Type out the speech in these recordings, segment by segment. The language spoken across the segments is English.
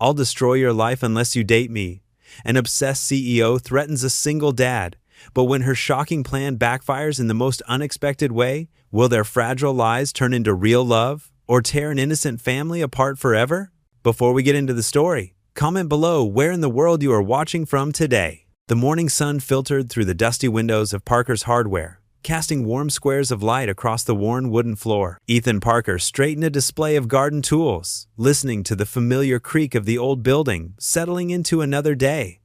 I'll destroy your life unless you date me. An obsessed CEO threatens a single dad, but when her shocking plan backfires in the most unexpected way, will their fragile lies turn into real love or tear an innocent family apart forever? Before we get into the story, comment below where in the world you are watching from today. The morning sun filtered through the dusty windows of Parker's Hardware, casting warm squares of light across the worn wooden floor. Ethan Parker straightened a display of garden tools, listening to the familiar creak of the old building settling into another day.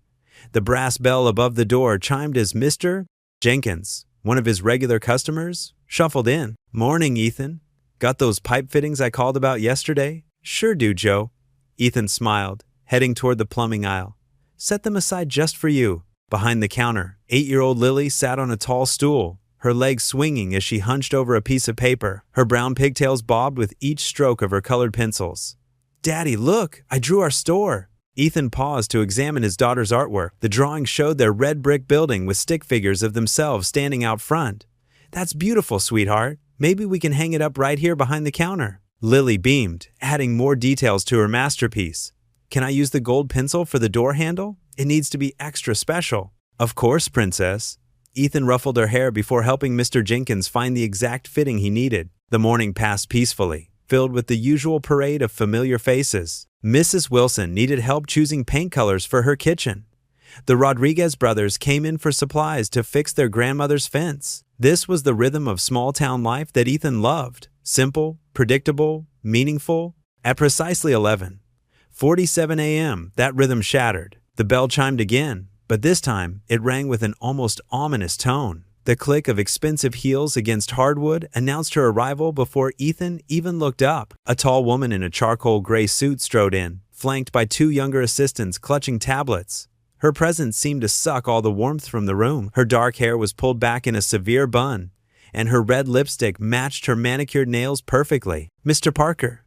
The brass bell above the door chimed as Mr. Jenkins, one of his regular customers, shuffled in. "Morning, Ethan. Got those pipe fittings I called about yesterday?" "Sure do, Joe." Ethan smiled, heading toward the plumbing aisle. "Set them aside just for you." Behind the counter, 8-year-old Lily sat on a tall stool, her legs swinging as she hunched over a piece of paper. Her brown pigtails bobbed with each stroke of her colored pencils. "Daddy, look! I drew our store!" Ethan paused to examine his daughter's artwork. The drawing showed their red brick building with stick figures of themselves standing out front. "That's beautiful, sweetheart. Maybe we can hang it up right here behind the counter." Lily beamed, adding more details to her masterpiece. "Can I use the gold pencil for the door handle? It needs to be extra special." "Of course, princess." Ethan ruffled her hair before helping Mr. Jenkins find the exact fitting he needed. The morning passed peacefully, filled with the usual parade of familiar faces. Mrs. Wilson needed help choosing paint colors for her kitchen. The Rodriguez brothers came in for supplies to fix their grandmother's fence. This was the rhythm of small-town life that Ethan loved. Simple, predictable, meaningful. At precisely 11:47 a.m., that rhythm shattered. The bell chimed again, but this time it rang with an almost ominous tone. The click of expensive heels against hardwood announced her arrival before Ethan even looked up. A tall woman in a charcoal gray suit strode in, flanked by 2 younger assistants clutching tablets. Her presence seemed to suck all the warmth from the room. Her dark hair was pulled back in a severe bun, and her red lipstick matched her manicured nails perfectly. "Mr. Parker."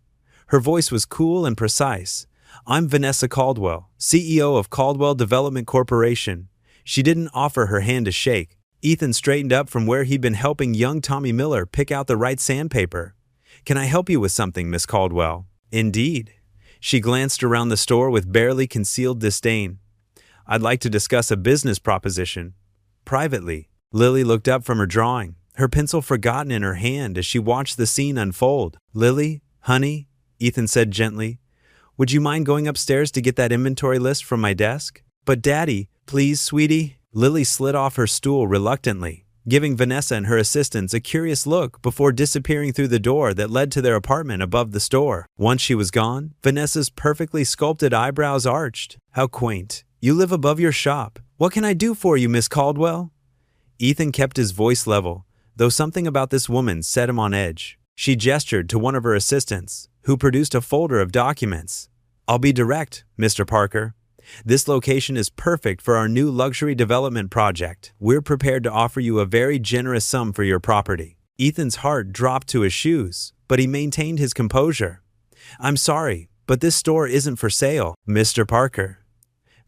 Her voice was cool and precise. "I'm Vanessa Caldwell, CEO of Caldwell Development Corporation." She didn't offer her hand to shake. Ethan straightened up from where he'd been helping young Tommy Miller pick out the right sandpaper. "Can I help you with something, Miss Caldwell?" "Indeed." She glanced around the store with barely concealed disdain. "I'd like to discuss a business proposition." Privately, Lily looked up from her drawing, her pencil forgotten in her hand as she watched the scene unfold. "Lily, honey," Ethan said gently, "would you mind going upstairs to get that inventory list from my desk?" "But Daddy, please, sweetie." Lily slid off her stool reluctantly, giving Vanessa and her assistants a curious look before disappearing through the door that led to their apartment above the store. Once she was gone, Vanessa's perfectly sculpted eyebrows arched. "How quaint. You live above your shop. What can I do for you, Miss Caldwell?" Ethan kept his voice level, though something about this woman set him on edge. She gestured to one of her assistants, who produced a folder of documents. "I'll be direct, Mr. Parker. This location is perfect for our new luxury development project. We're prepared to offer you a very generous sum for your property." Ethan's heart dropped to his shoes, but he maintained his composure. "I'm sorry, but this store isn't for sale, Mr. Parker."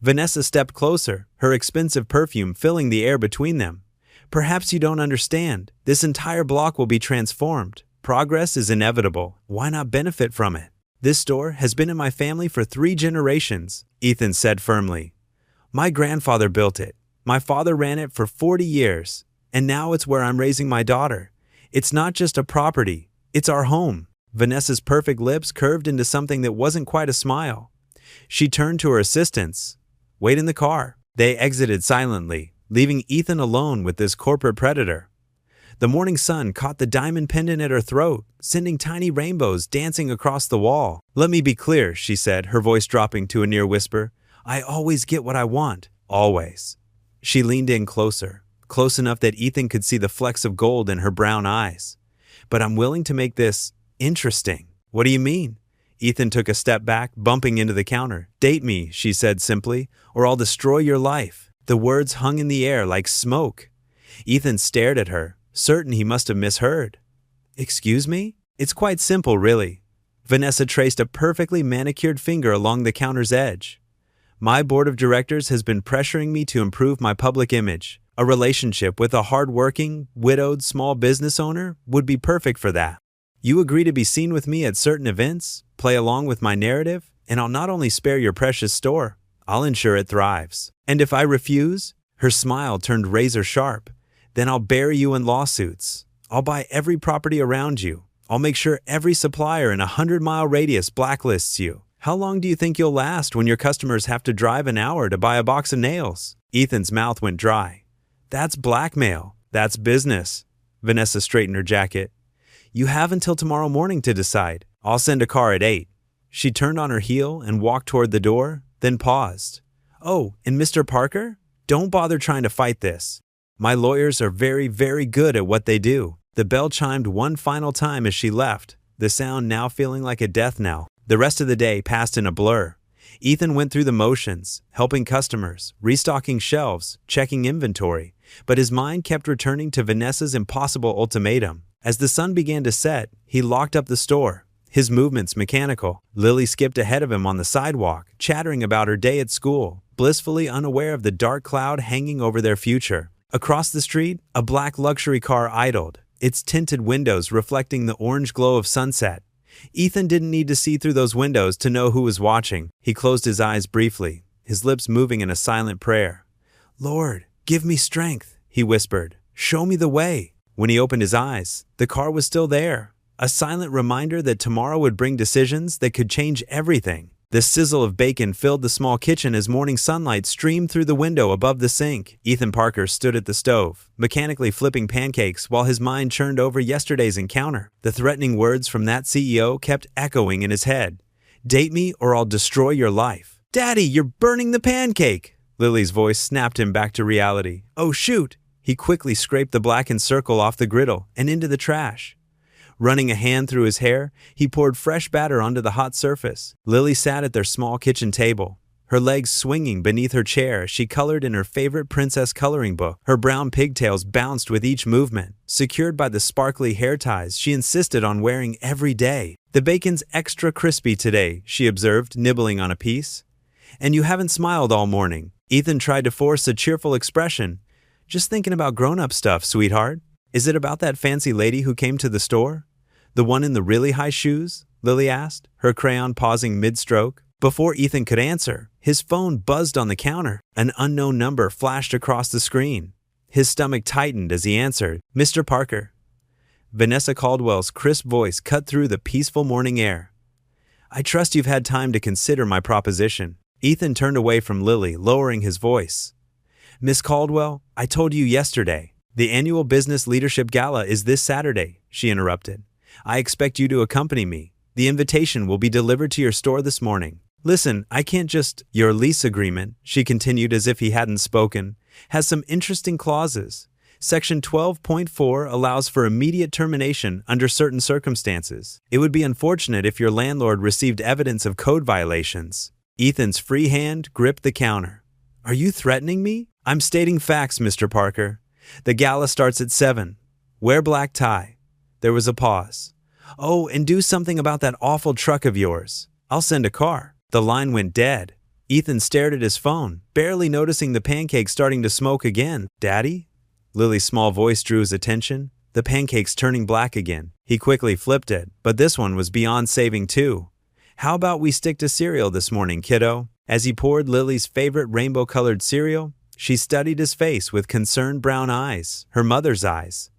Vanessa stepped closer, her expensive perfume filling the air between them. "Perhaps you don't understand. This entire block will be transformed. Progress is inevitable. Why not benefit from it? This store has been in my family for 3 generations, Ethan said firmly. "My grandfather built it. My father ran it for 40 years, and now it's where I'm raising my daughter. It's not just a property, it's our home." Vanessa's perfect lips curved into something that wasn't quite a smile. She turned to her assistants. "Wait in the car." They exited silently, leaving Ethan alone with this corporate predator. The morning sun caught the diamond pendant at her throat, sending tiny rainbows dancing across the wall. "Let me be clear," she said, her voice dropping to a near whisper. "I always get what I want. Always." She leaned in closer, close enough that Ethan could see the flecks of gold in her brown eyes. "But I'm willing to make this interesting." "What do you mean?" Ethan took a step back, bumping into the counter. "Date me," she said simply, "or I'll destroy your life." The words hung in the air like smoke. Ethan stared at her, certain he must have misheard. "Excuse me?" "It's quite simple, really." Vanessa traced a perfectly manicured finger along the counter's edge. "My board of directors has been pressuring me to improve my public image. A relationship with a hard-working, widowed small business owner would be perfect for that. You agree to be seen with me at certain events, play along with my narrative, and I'll not only spare your precious store, I'll ensure it thrives. And if I refuse, her smile turned razor sharp, then I'll bury you in lawsuits. I'll buy every property around you. I'll make sure every supplier in a 100-mile radius blacklists you. How long do you think you'll last when your customers have to drive an hour to buy a box of nails? Ethan's mouth went dry. That's blackmail. That's business. Vanessa straightened her jacket. You have until tomorrow morning to decide. I'll send a car at 8. She turned on her heel and walked toward the door, then paused. Oh, and Mr. Parker? Don't bother trying to fight this. My lawyers are very, very good at what they do. The bell chimed one final time as she left, the sound now feeling like a death knell. The rest of the day passed in a blur. Ethan went through the motions, helping customers, restocking shelves, checking inventory, but his mind kept returning to Vanessa's impossible ultimatum. As the sun began to set, he locked up the store, his movements mechanical. Lily skipped ahead of him on the sidewalk, chattering about her day at school, blissfully unaware of the dark cloud hanging over their future. Across the street, a black luxury car idled, its tinted windows reflecting the orange glow of sunset. Ethan didn't need to see through those windows to know who was watching. He closed his eyes briefly, his lips moving in a silent prayer. Lord, give me strength, he whispered. Show me the way. When he opened his eyes, the car was still there, a silent reminder that tomorrow would bring decisions that could change everything. The sizzle of bacon filled the small kitchen as morning sunlight streamed through the window above the sink. Ethan Parker stood at the stove, mechanically flipping pancakes while his mind churned over yesterday's encounter. The threatening words from that CEO kept echoing in his head. Date me or I'll destroy your life. Daddy, you're burning the pancake! Lily's voice snapped him back to reality. Oh shoot! He quickly scraped the blackened circle off the griddle and into the trash. Running a hand through his hair, he poured fresh batter onto the hot surface. Lily sat at their small kitchen table, her legs swinging beneath her chair as she colored in her favorite princess coloring book. Her brown pigtails bounced with each movement, secured by the sparkly hair ties she insisted on wearing every day. The bacon's extra crispy today, she observed, nibbling on a piece. And you haven't smiled all morning. Ethan tried to force a cheerful expression. Just thinking about grown-up stuff, sweetheart. Is it about that fancy lady who came to the store? The one in the really high shoes? Lily asked, her crayon pausing mid-stroke. Before Ethan could answer, his phone buzzed on the counter. An unknown number flashed across the screen. His stomach tightened as he answered, Mr. Parker. Vanessa Caldwell's crisp voice cut through the peaceful morning air. I trust you've had time to consider my proposition. Ethan turned away from Lily, lowering his voice. Miss Caldwell, I told you yesterday. The annual Business Leadership Gala is this Saturday, she interrupted. I expect you to accompany me. The invitation will be delivered to your store this morning. Listen, I can't just... Your lease agreement, she continued as if he hadn't spoken, has some interesting clauses. Section 12.4 allows for immediate termination under certain circumstances. It would be unfortunate if your landlord received evidence of code violations. Ethan's free hand gripped the counter. Are you threatening me? I'm stating facts, Mr. Parker. The gala starts at 7. Wear black tie. There was a pause. Oh, and do something about that awful truck of yours. I'll send a car. The line went dead. Ethan stared at his phone, barely noticing the pancake starting to smoke again. Daddy? Lily's small voice drew his attention. The pancake's turning black again. He quickly flipped it, but this one was beyond saving too. How about we stick to cereal this morning, kiddo? As he poured Lily's favorite rainbow-colored cereal, she studied his face with concerned brown eyes, her mother's eyes.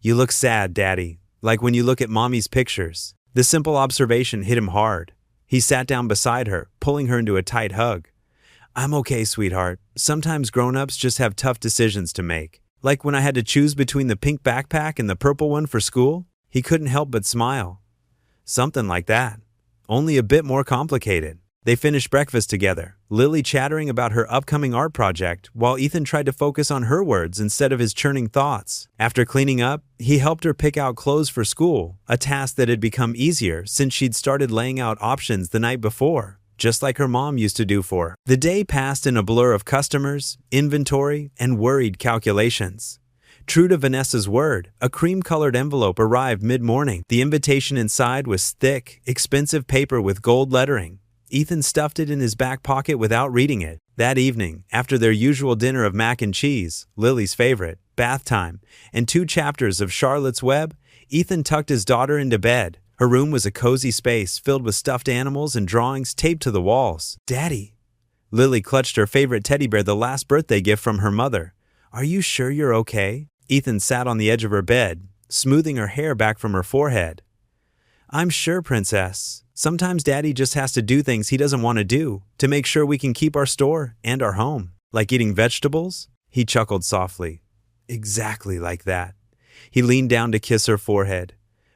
You look sad, Daddy, like when you look at Mommy's pictures. The simple observation hit him hard. He sat down beside her, pulling her into a tight hug. I'm okay, sweetheart. Sometimes grown-ups just have tough decisions to make. Like when I had to choose between the pink backpack and the purple one for school, he couldn't help but smile. Something like that. Only a bit more complicated. They finished breakfast together, Lily chattering about her upcoming art project while Ethan tried to focus on her words instead of his churning thoughts. After cleaning up, he helped her pick out clothes for school, a task that had become easier since she'd started laying out options the night before, just like her mom used to do for her. The day passed in a blur of customers, inventory, and worried calculations. True to Vanessa's word, a cream-colored envelope arrived mid-morning. The invitation inside was thick, expensive paper with gold lettering. Ethan stuffed it in his back pocket without reading it. That evening, after their usual dinner of mac and cheese, Lily's favorite, bath time, and 2 chapters of Charlotte's Web, Ethan tucked his daughter into bed, Her room was a cozy space filled with stuffed animals and drawings taped to the walls. "Daddy." Lily clutched her favorite teddy bear, the last birthday gift from her mother. "Are you sure you're okay?" Ethan sat on the edge of her bed, smoothing her hair back from her forehead. "I'm sure, Princess. Sometimes Daddy just has to do things he doesn't want to do to make sure we can keep our store and our home." "Like eating vegetables?" He chuckled softly. "Exactly like that." He leaned down to kiss her forehead.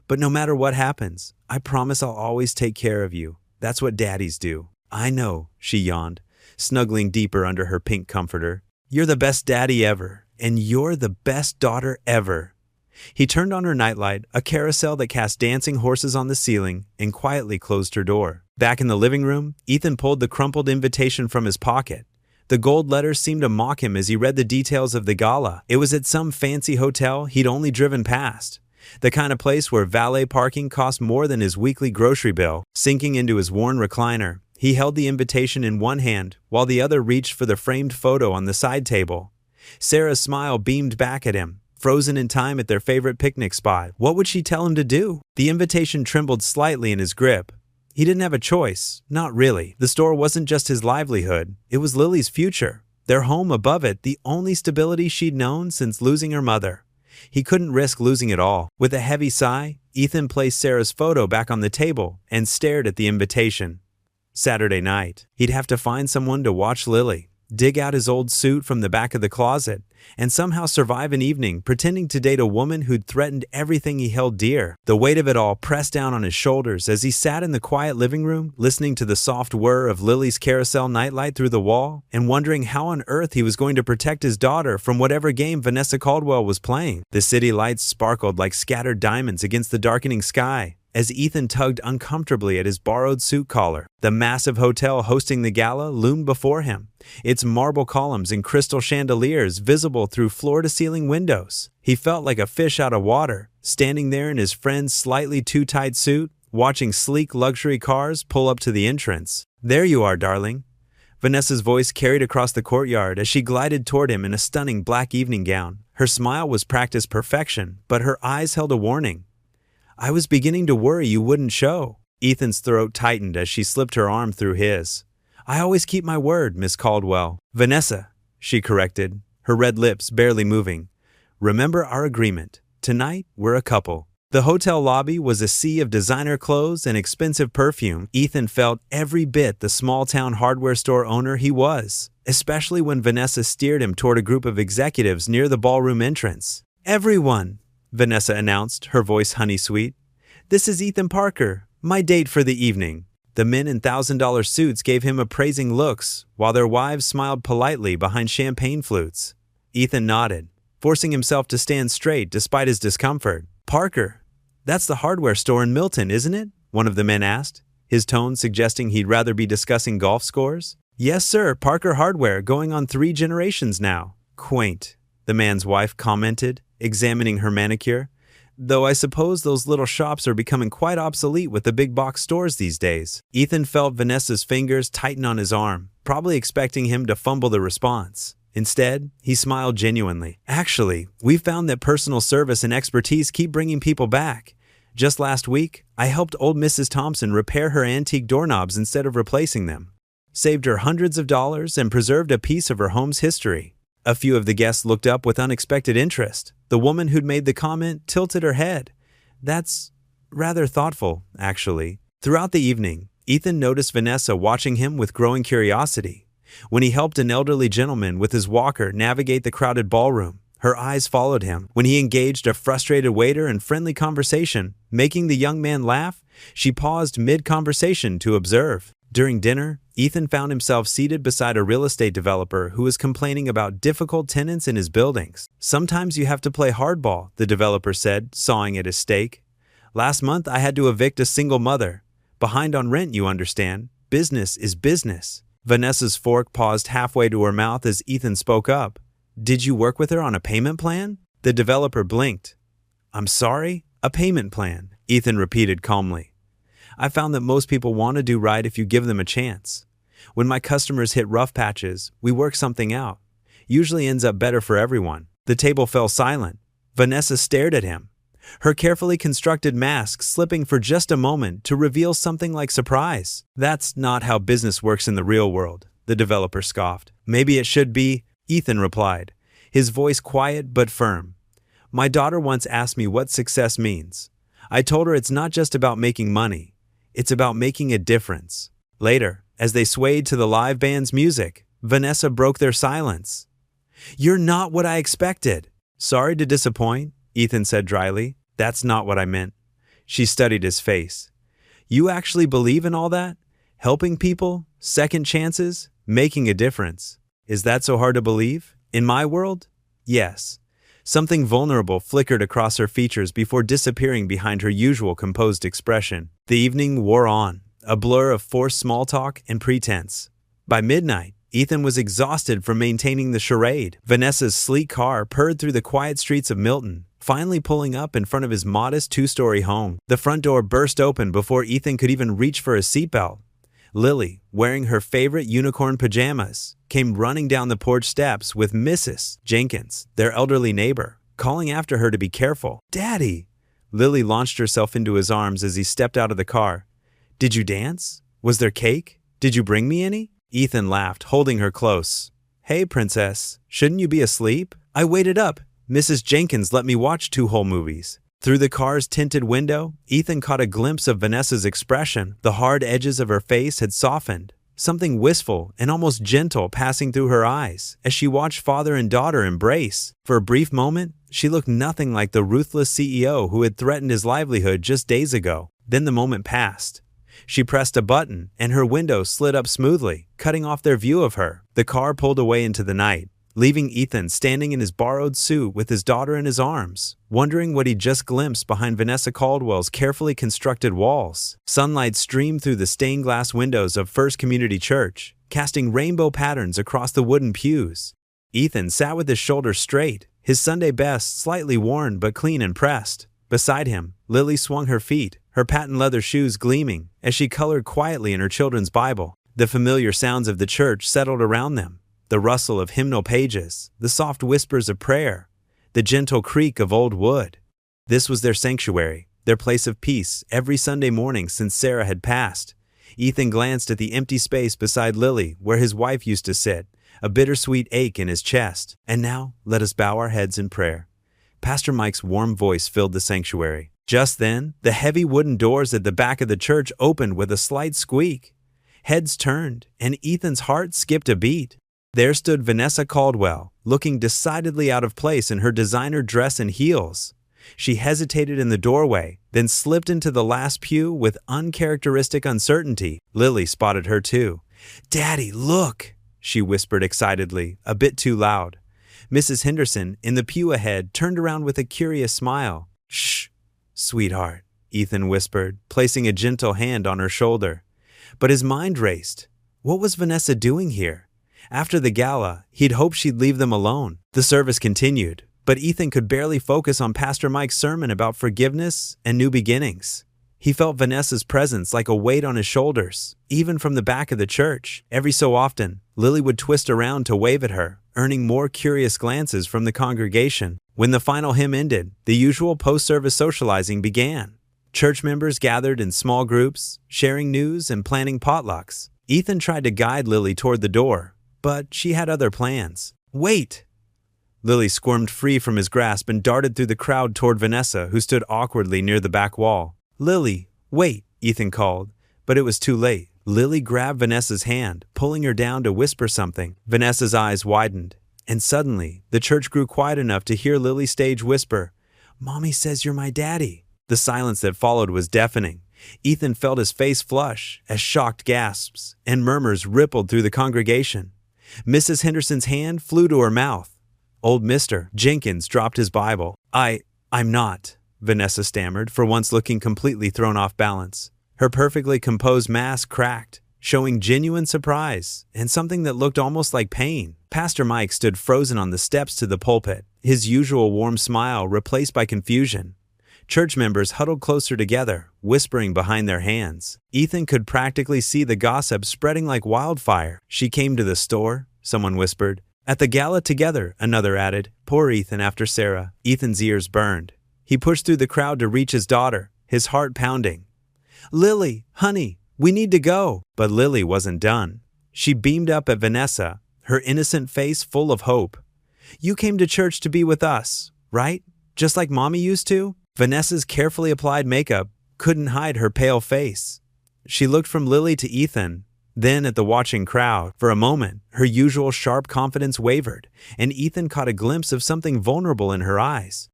"But no matter what happens, I promise I'll always take care of you. That's what daddies do." "I know," she yawned, snuggling deeper under her pink comforter. "You're the best daddy ever, and you're the best daughter ever." He turned on her nightlight, a carousel that cast dancing horses on the ceiling, and quietly closed her door. Back in the living room, Ethan pulled the crumpled invitation from his pocket. The gold letters seemed to mock him as he read the details of the gala. It was at some fancy hotel he'd only driven past. The kind of place where valet parking cost more than his weekly grocery bill. Sinking into his worn recliner, he held the invitation in one hand while the other reached for the framed photo on the side table. Sarah's smile beamed back at him, frozen in time at their favorite picnic spot. What would she tell him to do? The invitation trembled slightly in his grip. He didn't have a choice. Not really. The store wasn't just his livelihood. It was Lily's future. Their home above it, the only stability she'd known since losing her mother. He couldn't risk losing it all. With a heavy sigh, Ethan placed Sarah's photo back on the table and stared at the invitation. Saturday night. He'd have to find someone to watch Lily, dig out his old suit from the back of the closet, and somehow survive an evening pretending to date a woman who'd threatened everything he held dear. The weight of it all pressed down on his shoulders as he sat in the quiet living room, listening to the soft whir of Lily's carousel nightlight through the wall, and wondering how on earth he was going to protect his daughter from whatever game Vanessa Caldwell was playing. The city lights sparkled like scattered diamonds against the darkening sky as Ethan tugged uncomfortably at his borrowed suit collar. The massive hotel hosting the gala loomed before him, its marble columns and crystal chandeliers visible through floor-to-ceiling windows. He felt like a fish out of water, standing there in his friend's slightly too tight suit, watching sleek luxury cars pull up to the entrance. "There you are, darling." Vanessa's voice carried across the courtyard as she glided toward him in a stunning black evening gown. Her smile was practiced perfection, but her eyes held a warning. "I was beginning to worry you wouldn't show." Ethan's throat tightened as she slipped her arm through his. "I always keep my word, Miss Caldwell." "Vanessa," she corrected, her red lips barely moving. "Remember our agreement. Tonight, we're a couple." The hotel lobby was a sea of designer clothes and expensive perfume. Ethan felt every bit the small-town hardware store owner he was, especially when Vanessa steered him toward a group of executives near the ballroom entrance. "Everyone," Vanessa announced, her voice honey-sweet. "This is Ethan Parker, my date for the evening." The men in $1,000 suits gave him appraising looks, while their wives smiled politely behind champagne flutes. Ethan nodded, forcing himself to stand straight despite his discomfort. "Parker, that's the hardware store in Milton, isn't it?" one of the men asked, his tone suggesting he'd rather be discussing golf scores. "Yes, sir, Parker Hardware, going on 3 generations now." "Quaint," the man's wife commented, examining her manicure. "Though I suppose those little shops are becoming quite obsolete with the big box stores these days." Ethan felt Vanessa's fingers tighten on his arm, probably expecting him to fumble the response. Instead, he smiled genuinely. "Actually, we've found that personal service and expertise keep bringing people back. Just last week, I helped old Mrs. Thompson repair her antique doorknobs instead of replacing them. Saved her hundreds of dollars and preserved a piece of her home's history." A few of the guests looked up with unexpected interest. The woman who'd made the comment tilted her head. "That's rather thoughtful, actually." Throughout the evening, Ethan noticed Vanessa watching him with growing curiosity. When he helped an elderly gentleman with his walker navigate the crowded ballroom, her eyes followed him. When he engaged a frustrated waiter in friendly conversation, making the young man laugh, she paused mid-conversation to observe. During dinner, Ethan found himself seated beside a real estate developer who was complaining about difficult tenants in his buildings. "Sometimes you have to play hardball," the developer said, sawing at his steak. "Last month I had to evict a single mother. Behind on rent, you understand. Business is business." Vanessa's fork paused halfway to her mouth as Ethan spoke up. "Did you work with her on a payment plan?" The developer blinked. "I'm sorry? A payment plan," Ethan repeated calmly. "I found that most people want to do right if you give them a chance. When my customers hit rough patches, we work something out. Usually ends up better for everyone." The table fell silent. Vanessa stared at him. her carefully constructed mask slipping for just a moment to reveal something like surprise. "That's not how business works in the real world," the developer scoffed. "Maybe it should be," Ethan replied, his voice quiet but firm. "My daughter once asked me what success means. I told her it's not just about making money, it's about making a difference." Later, as they swayed to the live band's music, Vanessa broke their silence. "You're not what I expected." "Sorry to disappoint," Ethan said dryly. "That's not what I meant." She studied his face. "You actually believe in all that? Helping people? Second chances? Making a difference? Is that so hard to believe? In my world? Yes." Something vulnerable flickered across her features before disappearing behind her usual composed expression. The evening wore on, a blur of forced small talk and pretense. By midnight, Ethan was exhausted from maintaining the charade. Vanessa's sleek car purred through the quiet streets of Milton, finally pulling up in front of his modest two-story home. The front door burst open before Ethan could even reach for his seatbelt. Lily, wearing her favorite unicorn pajamas, came running down the porch steps with Mrs. Jenkins, their elderly neighbor, calling after her to be careful. "Daddy!" Lily launched herself into his arms as he stepped out of the car. "Did you dance? Was there cake? Did you bring me any?" Ethan laughed, holding her close. "Hey, princess, shouldn't you be asleep? I waited up. Mrs. Jenkins let me watch 2 whole movies." Through the car's tinted window, Ethan caught a glimpse of Vanessa's expression. The hard edges of her face had softened, something wistful and almost gentle passing through her eyes as she watched father and daughter embrace. For a brief moment, she looked nothing like the ruthless CEO who had threatened his livelihood just days ago. Then the moment passed. She pressed a button, and her window slid up smoothly, cutting off their view of her. The car pulled away into the night, leaving Ethan standing in his borrowed suit with his daughter in his arms, wondering what he'd just glimpsed behind Vanessa Caldwell's carefully constructed walls. Sunlight streamed through the stained glass windows of First Community Church, casting rainbow patterns across the wooden pews. Ethan sat with his shoulders straight, his Sunday best slightly worn but clean and pressed. Beside him, Lily swung her feet, her patent leather shoes gleaming, as she colored quietly in her children's Bible. The familiar sounds of the church settled around them. The rustle of hymnal pages, the soft whispers of prayer, the gentle creak of old wood. This was their sanctuary, their place of peace every Sunday morning since Sarah had passed. Ethan glanced at the empty space beside Lily where his wife used to sit, a bittersweet ache in his chest. "And now, let us bow our heads in prayer." Pastor Mike's warm voice filled the sanctuary. Just then, the heavy wooden doors at the back of the church opened with a slight squeak. Heads turned, and Ethan's heart skipped a beat. There stood Vanessa Caldwell, looking decidedly out of place in her designer dress and heels. She hesitated in the doorway, then slipped into the last pew with uncharacteristic uncertainty. Lily spotted her too. "Daddy, look!" she whispered excitedly, a bit too loud. Mrs. Henderson, in the pew ahead, turned around with a curious smile. "Shh, sweetheart," Ethan whispered, placing a gentle hand on her shoulder. But his mind raced. What was Vanessa doing here? After the gala, he'd hoped she'd leave them alone. The service continued, but Ethan could barely focus on Pastor Mike's sermon about forgiveness and new beginnings. He felt Vanessa's presence like a weight on his shoulders, even from the back of the church. Every so often, Lily would twist around to wave at her, earning more curious glances from the congregation. When the final hymn ended, the usual post-service socializing began. Church members gathered in small groups, sharing news and planning potlucks. Ethan tried to guide Lily toward the door, but she had other plans. "Wait!" Lily squirmed free from his grasp and darted through the crowd toward Vanessa, who stood awkwardly near the back wall. "Lily, wait," Ethan called, but it was too late. Lily grabbed Vanessa's hand, pulling her down to whisper something. Vanessa's eyes widened, and suddenly, the church grew quiet enough to hear Lily stage whisper, "Mommy says you're my daddy." The silence that followed was deafening. Ethan felt his face flush as shocked gasps and murmurs rippled through the congregation. Mrs. Henderson's hand flew to her mouth. Old Mr. Jenkins dropped his Bible. I'm not," Vanessa stammered, for once looking completely thrown off balance. Her perfectly composed mask cracked, showing genuine surprise and something that looked almost like pain. Pastor Mike stood frozen on the steps to the pulpit, his usual warm smile replaced by confusion. Church members huddled closer together, whispering behind their hands. Ethan could practically see the gossip spreading like wildfire. "She came to the store," someone whispered. "At the gala together," another added. "Poor Ethan after Sarah." Ethan's ears burned. He pushed through the crowd to reach his daughter, his heart pounding. "Lily, honey, we need to go." But Lily wasn't done. She beamed up at Vanessa, her innocent face full of hope. "You came to church to be with us, right? Just like Mommy used to?" Vanessa's carefully applied makeup couldn't hide her pale face. She looked from Lily to Ethan, then at the watching crowd. For a moment, her usual sharp confidence wavered, and Ethan caught a glimpse of something vulnerable in her eyes.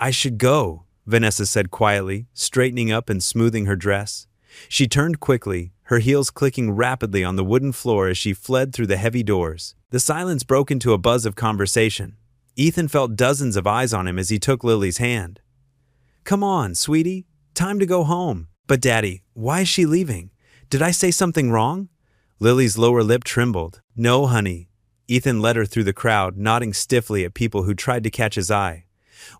I should go," Vanessa said quietly, straightening up and smoothing her dress. She turned quickly, her heels clicking rapidly on the wooden floor as she fled through the heavy doors. The silence broke into a buzz of conversation. Ethan felt dozens of eyes on him as he took Lily's hand. "Come on, sweetie. Time to go home." "But Daddy, why is she leaving? Did I say something wrong?" Lily's lower lip trembled. "No, honey." Ethan led her through the crowd, nodding stiffly at people who tried to catch his eye.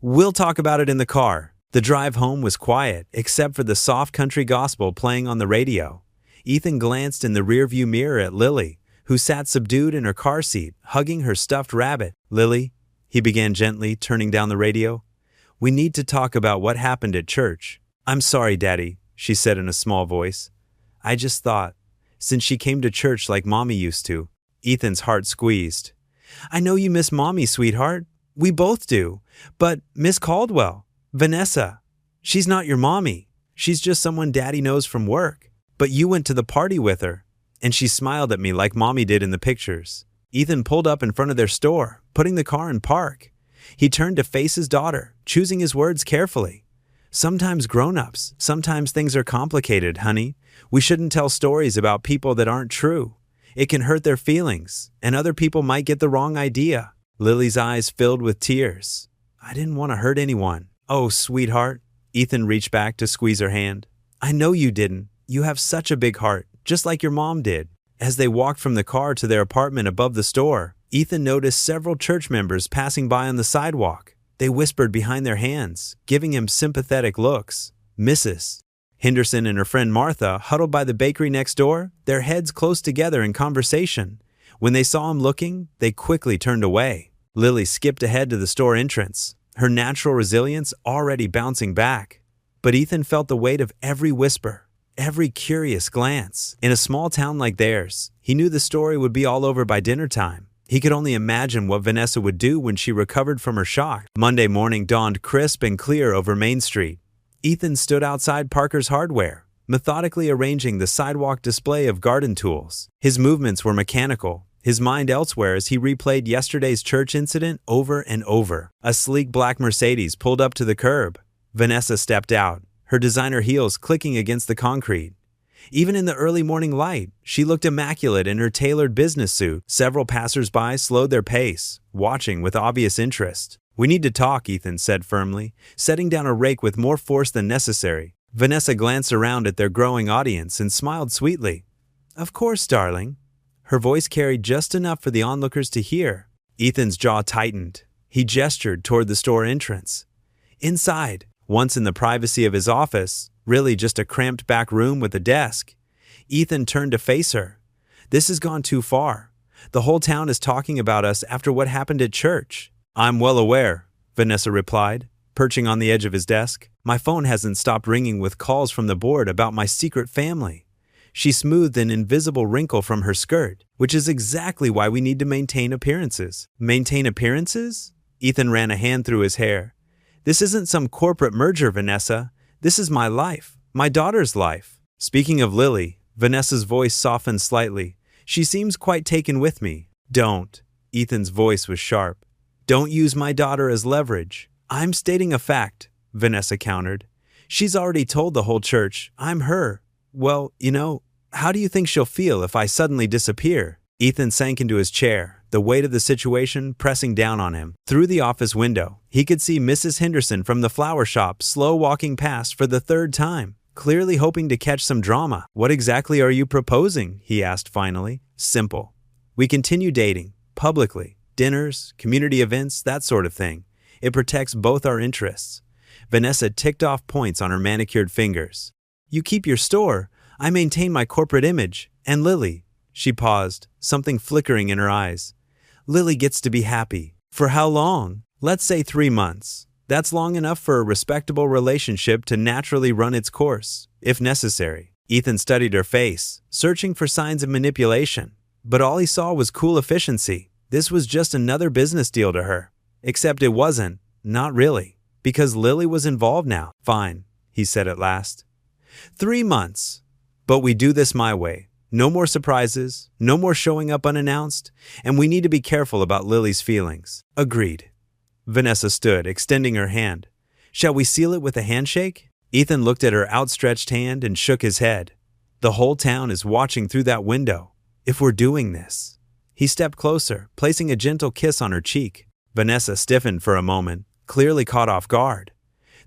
"We'll talk about it in the car." The drive home was quiet, except for the soft country gospel playing on the radio. Ethan glanced in the rearview mirror at Lily, who sat subdued in her car seat, hugging her stuffed rabbit. "Lily," he began gently, turning down the radio, "we need to talk about what happened at church." "I'm sorry, Daddy," she said in a small voice. "I just thought, since she came to church like Mommy used to." Ethan's heart squeezed. "I know you miss Mommy, sweetheart. We both do. But Miss Caldwell, Vanessa, she's not your mommy. She's just someone Daddy knows from work. But you went to the party with her, and she smiled at me like Mommy did in the pictures." Ethan pulled up in front of their store, putting the car in park. He turned to face his daughter, choosing his words carefully. "Sometimes grown-ups, sometimes things are complicated, honey. We shouldn't tell stories about people that aren't true. It can hurt their feelings, and other people might get the wrong idea." Lily's eyes filled with tears. "I didn't want to hurt anyone." "Oh, sweetheart." Ethan reached back to squeeze her hand. "I know you didn't. You have such a big heart, just like your mom did." As they walked from the car to their apartment above the store, Ethan noticed several church members passing by on the sidewalk. They whispered behind their hands, giving him sympathetic looks. Mrs. Henderson and her friend Martha huddled by the bakery next door, their heads close together in conversation. When they saw him looking, they quickly turned away. Lily skipped ahead to the store entrance, her natural resilience already bouncing back. But Ethan felt the weight of every whisper, every curious glance. In a small town like theirs, he knew the story would be all over by dinner time. He could only imagine what Vanessa would do when she recovered from her shock. Monday morning dawned crisp and clear over Main Street. Ethan stood outside Parker's Hardware, methodically arranging the sidewalk display of garden tools. His movements were mechanical, his mind elsewhere as he replayed yesterday's church incident over and over. A sleek black Mercedes pulled up to the curb. Vanessa stepped out, her designer heels clicking against the concrete. Even in the early morning light, she looked immaculate in her tailored business suit. Several passers-by slowed their pace, watching with obvious interest. "We need to talk," Ethan said firmly, setting down a rake with more force than necessary. Vanessa glanced around at their growing audience and smiled sweetly. "Of course, darling." Her voice carried just enough for the onlookers to hear. Ethan's jaw tightened. He gestured toward the store entrance. Inside, once in the privacy of his office, really just a cramped back room with a desk, Ethan turned to face her. "This has gone too far. The whole town is talking about us after what happened at church." "I'm well aware," Vanessa replied, perching on the edge of his desk. "My phone hasn't stopped ringing with calls from the board about my secret family." She smoothed an invisible wrinkle from her skirt, "which is exactly why we need to maintain appearances." "Maintain appearances?" Ethan ran a hand through his hair. "This isn't some corporate merger, Vanessa. This is my life, my daughter's life." Speaking of Lily, Vanessa's voice softened slightly. "She seems quite taken with me." "Don't." Ethan's voice was sharp. "Don't use my daughter as leverage." "I'm stating a fact," Vanessa countered. "She's already told the whole church I'm her. Well, how do you think she'll feel if I suddenly disappear?" Ethan sank into his chair, the weight of the situation pressing down on him. Through the office window, he could see Mrs. Henderson from the flower shop slow walking past for the third time, clearly hoping to catch some drama. "What exactly are you proposing?" he asked finally. "Simple. We continue dating, publicly, dinners, community events, that sort of thing. It protects both our interests." Vanessa ticked off points on her manicured fingers. "You keep your store, I maintain my corporate image, and Lily." She paused, something flickering in her eyes. "Lily gets to be happy." "For how long?" "Let's say 3 months. That's long enough for a respectable relationship to naturally run its course, if necessary. Ethan studied her face, searching for signs of manipulation. But all he saw was cool efficiency. This was just another business deal to her. Except it wasn't. Not really. Because Lily was involved now. Fine, he said at last. 3 months. But we do this my way. No more surprises, no more showing up unannounced, and we need to be careful about Lily's feelings. Agreed. Vanessa stood, extending her hand. Shall we seal it with a handshake? Ethan looked at her outstretched hand and shook his head. The whole town is watching through that window. If we're doing this. He stepped closer, placing a gentle kiss on her cheek. Vanessa stiffened for a moment, clearly caught off guard.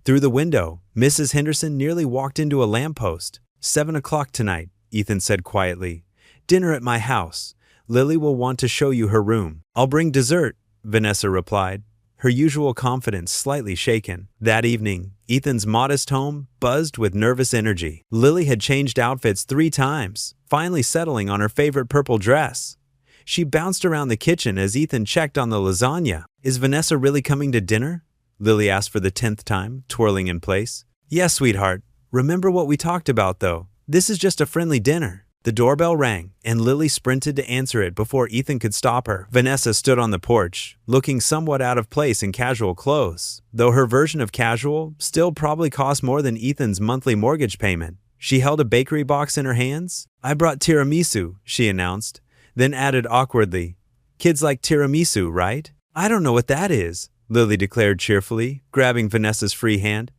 Through the window, Mrs. Henderson nearly walked into a lamppost. 7 o'clock tonight, Ethan said quietly. Dinner at my house. Lily will want to show you her room. I'll bring dessert, Vanessa replied, her usual confidence slightly shaken. That evening, Ethan's modest home buzzed with nervous energy. Lily had changed outfits 3 times, finally settling on her favorite purple dress. She bounced around the kitchen as Ethan checked on the lasagna. Is Vanessa really coming to dinner? Lily asked for the 10th time, twirling in place. Yes, sweetheart. Remember what we talked about, though. This is just a friendly dinner. The doorbell rang, and Lily sprinted to answer it before Ethan could stop her. Vanessa stood on the porch, looking somewhat out of place in casual clothes, though her version of casual still probably cost more than Ethan's monthly mortgage payment. She held a bakery box in her hands. I brought tiramisu, she announced, then added awkwardly, Kids like tiramisu, right? I don't know what that is, Lily declared cheerfully, grabbing Vanessa's free hand.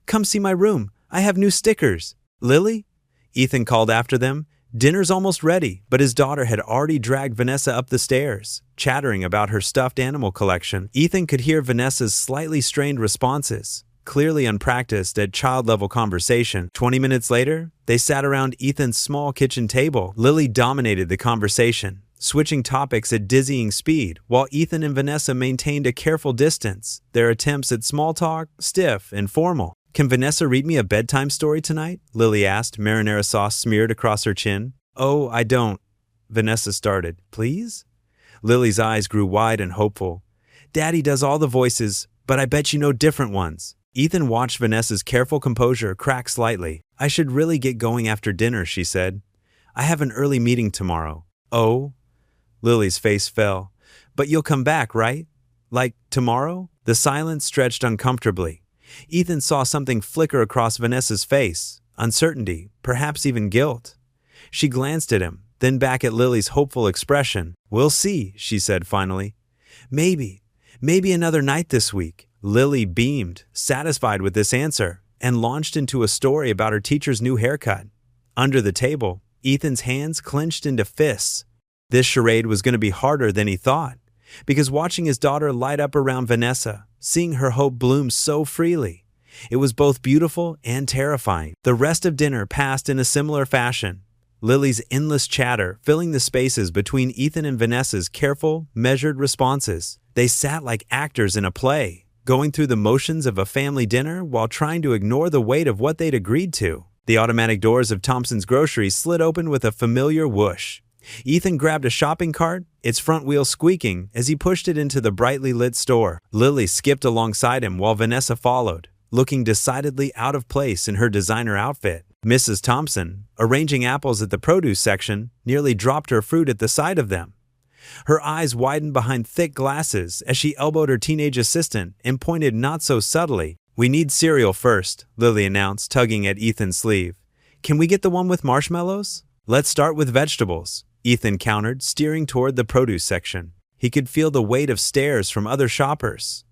Come see my room. I have new stickers. Lily? Ethan called after them. Dinner's almost ready, but his daughter had already dragged Vanessa up the stairs, chattering about her stuffed animal collection. Ethan could hear Vanessa's slightly strained responses, clearly unpracticed at child-level conversation. 20 minutes later, they sat around Ethan's small kitchen table. Lily dominated the conversation, switching topics at dizzying speed, while Ethan and Vanessa maintained a careful distance, their attempts at small talk stiff and formal. Can Vanessa read me a bedtime story tonight? Lily asked, marinara sauce smeared across her chin. Oh, I don't. Vanessa started. Please? Lily's eyes grew wide and hopeful. Daddy does all the voices, but I bet you know different ones. Ethan watched Vanessa's careful composure crack slightly. I should really get going after dinner, she said. I have an early meeting tomorrow. Oh? Lily's face fell. But you'll come back, right? Like, tomorrow? The silence stretched uncomfortably. Ethan saw something flicker across Vanessa's face, uncertainty, perhaps even guilt. She glanced at him, then back at Lily's hopeful expression. We'll see, she said finally. Maybe another night this week. Lily beamed, satisfied with this answer, and launched into a story about her teacher's new haircut. Under the table, Ethan's hands clenched into fists. This charade was going to be harder than he thought, because watching his daughter light up around Vanessa, seeing her hope bloom so freely, it was both beautiful and terrifying. The rest of dinner passed in a similar fashion, Lily's endless chatter filling the spaces between Ethan and Vanessa's careful, measured responses. They sat like actors in a play, going through the motions of a family dinner while trying to ignore the weight of what they'd agreed to. The automatic doors of Thompson's Grocery slid open with a familiar whoosh. Ethan grabbed a shopping cart, its front wheel squeaking as he pushed it into the brightly lit store. Lily skipped alongside him while Vanessa followed, looking decidedly out of place in her designer outfit. Mrs. Thompson, arranging apples at the produce section, nearly dropped her fruit at the sight of them. Her eyes widened behind thick glasses as she elbowed her teenage assistant and pointed not so subtly. We need cereal first, Lily announced, tugging at Ethan's sleeve. Can we get the one with marshmallows? Let's start with vegetables, Ethan countered, steering toward the produce section. He could feel the weight of stares from other shoppers.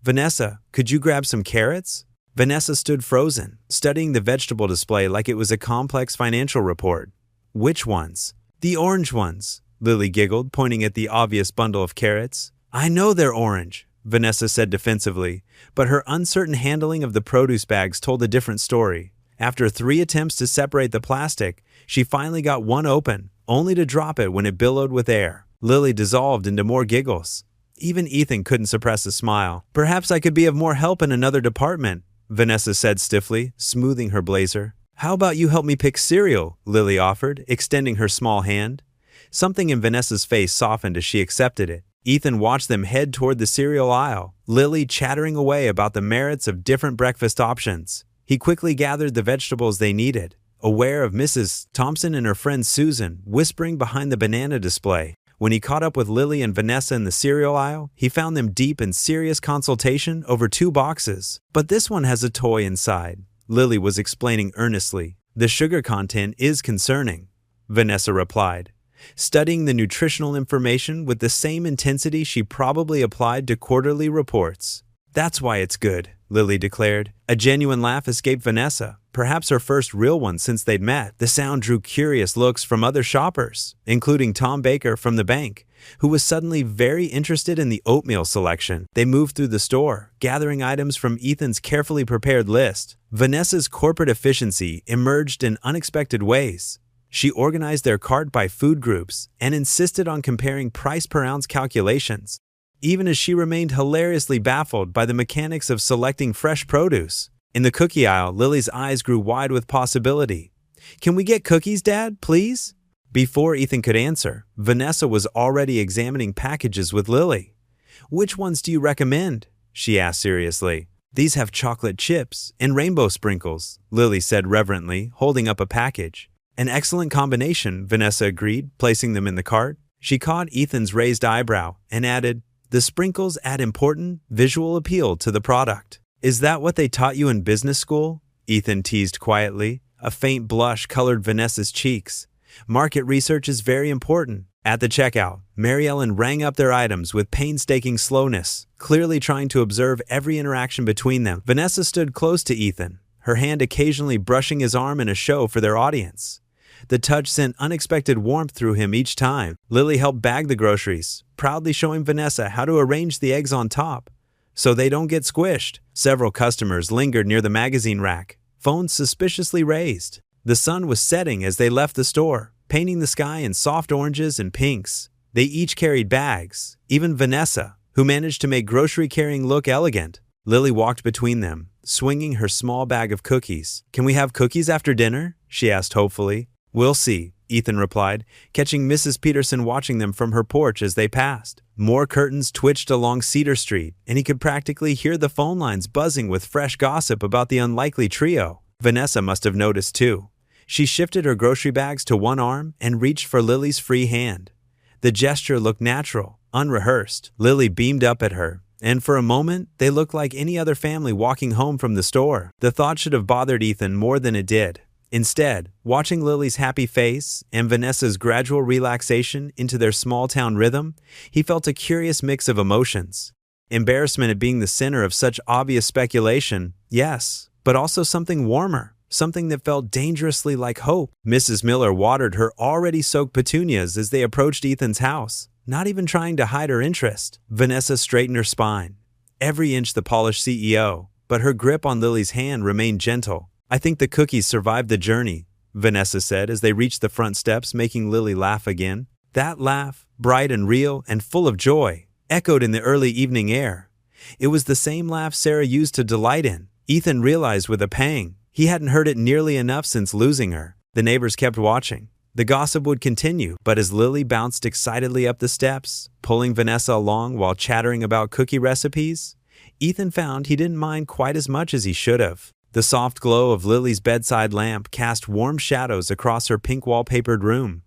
Vanessa, could you grab some carrots? Vanessa stood frozen, studying the vegetable display like it was a complex financial report. Which ones? The orange ones, Lily giggled, pointing at the obvious bundle of carrots. I know they're orange, Vanessa said defensively, but her uncertain handling of the produce bags told a different story. After 3 attempts to separate the plastic, she finally got one open, only to drop it when it billowed with air. Lily dissolved into more giggles. Even Ethan couldn't suppress a smile. Perhaps I could be of more help in another department, Vanessa said stiffly, smoothing her blazer. How about you help me pick cereal? Lily offered, extending her small hand. Something in Vanessa's face softened as she accepted it. Ethan watched them head toward the cereal aisle, Lily chattering away about the merits of different breakfast options. He quickly gathered the vegetables they needed, aware of Mrs. Thompson and her friend Susan whispering behind the banana display. When he caught up with Lily and Vanessa in the cereal aisle, he found them deep in serious consultation over 2 boxes. "But this one has a toy inside," Lily was explaining earnestly. "The sugar content is concerning," Vanessa replied, studying the nutritional information with the same intensity she probably applied to quarterly reports. "That's why it's good," Lily declared. A genuine laugh escaped Vanessa, perhaps her first real one since they'd met. The sound drew curious looks from other shoppers, including Tom Baker from the bank, who was suddenly very interested in the oatmeal selection. They moved through the store, gathering items from Ethan's carefully prepared list. Vanessa's corporate efficiency emerged in unexpected ways. She organized their cart by food groups and insisted on comparing price-per-ounce calculations, even as she remained hilariously baffled by the mechanics of selecting fresh produce. In the cookie aisle, Lily's eyes grew wide with possibility. "Can we get cookies, Dad, please?" Before Ethan could answer, Vanessa was already examining packages with Lily. "Which ones do you recommend?" she asked seriously. "These have chocolate chips and rainbow sprinkles," Lily said reverently, holding up a package. "An excellent combination," Vanessa agreed, placing them in the cart. She caught Ethan's raised eyebrow and added, "The sprinkles add important visual appeal to the product." "Is that what they taught you in business school?" Ethan teased quietly. A faint blush colored Vanessa's cheeks. "Market research is very important." At the checkout, Mary Ellen rang up their items with painstaking slowness, clearly trying to observe every interaction between them. Vanessa stood close to Ethan, her hand occasionally brushing his arm in a show for their audience. The touch sent unexpected warmth through him each time. Lily helped bag the groceries, proudly showing Vanessa how to arrange the eggs on top so they don't get squished. Several customers lingered near the magazine rack, phones suspiciously raised. The sun was setting as they left the store, painting the sky in soft oranges and pinks. They each carried bags, even Vanessa, who managed to make grocery carrying look elegant. Lily walked between them, swinging her small bag of cookies. "Can we have cookies after dinner?" she asked hopefully. "We'll see," Ethan replied, catching Mrs. Peterson watching them from her porch as they passed. More curtains twitched along Cedar Street, and he could practically hear the phone lines buzzing with fresh gossip about the unlikely trio. Vanessa must have noticed too. She shifted her grocery bags to one arm and reached for Lily's free hand. The gesture looked natural, unrehearsed. Lily beamed up at her, and for a moment, they looked like any other family walking home from the store. The thought should have bothered Ethan more than it did. Instead, watching Lily's happy face and Vanessa's gradual relaxation into their small-town rhythm, he felt a curious mix of emotions. Embarrassment at being the center of such obvious speculation, yes, but also something warmer, something that felt dangerously like hope. Mrs. Miller watered her already soaked petunias as they approached Ethan's house, not even trying to hide her interest. Vanessa straightened her spine, every inch the polished CEO, but her grip on Lily's hand remained gentle. "I think the cookies survived the journey," Vanessa said as they reached the front steps, making Lily laugh again. That laugh, bright and real and full of joy, echoed in the early evening air. It was the same laugh Sarah used to delight in. Ethan realized with a pang he hadn't heard it nearly enough since losing her. The neighbors kept watching. The gossip would continue, but as Lily bounced excitedly up the steps, pulling Vanessa along while chattering about cookie recipes, Ethan found he didn't mind quite as much as he should have. The soft glow of Lily's bedside lamp cast warm shadows across her pink wallpapered room.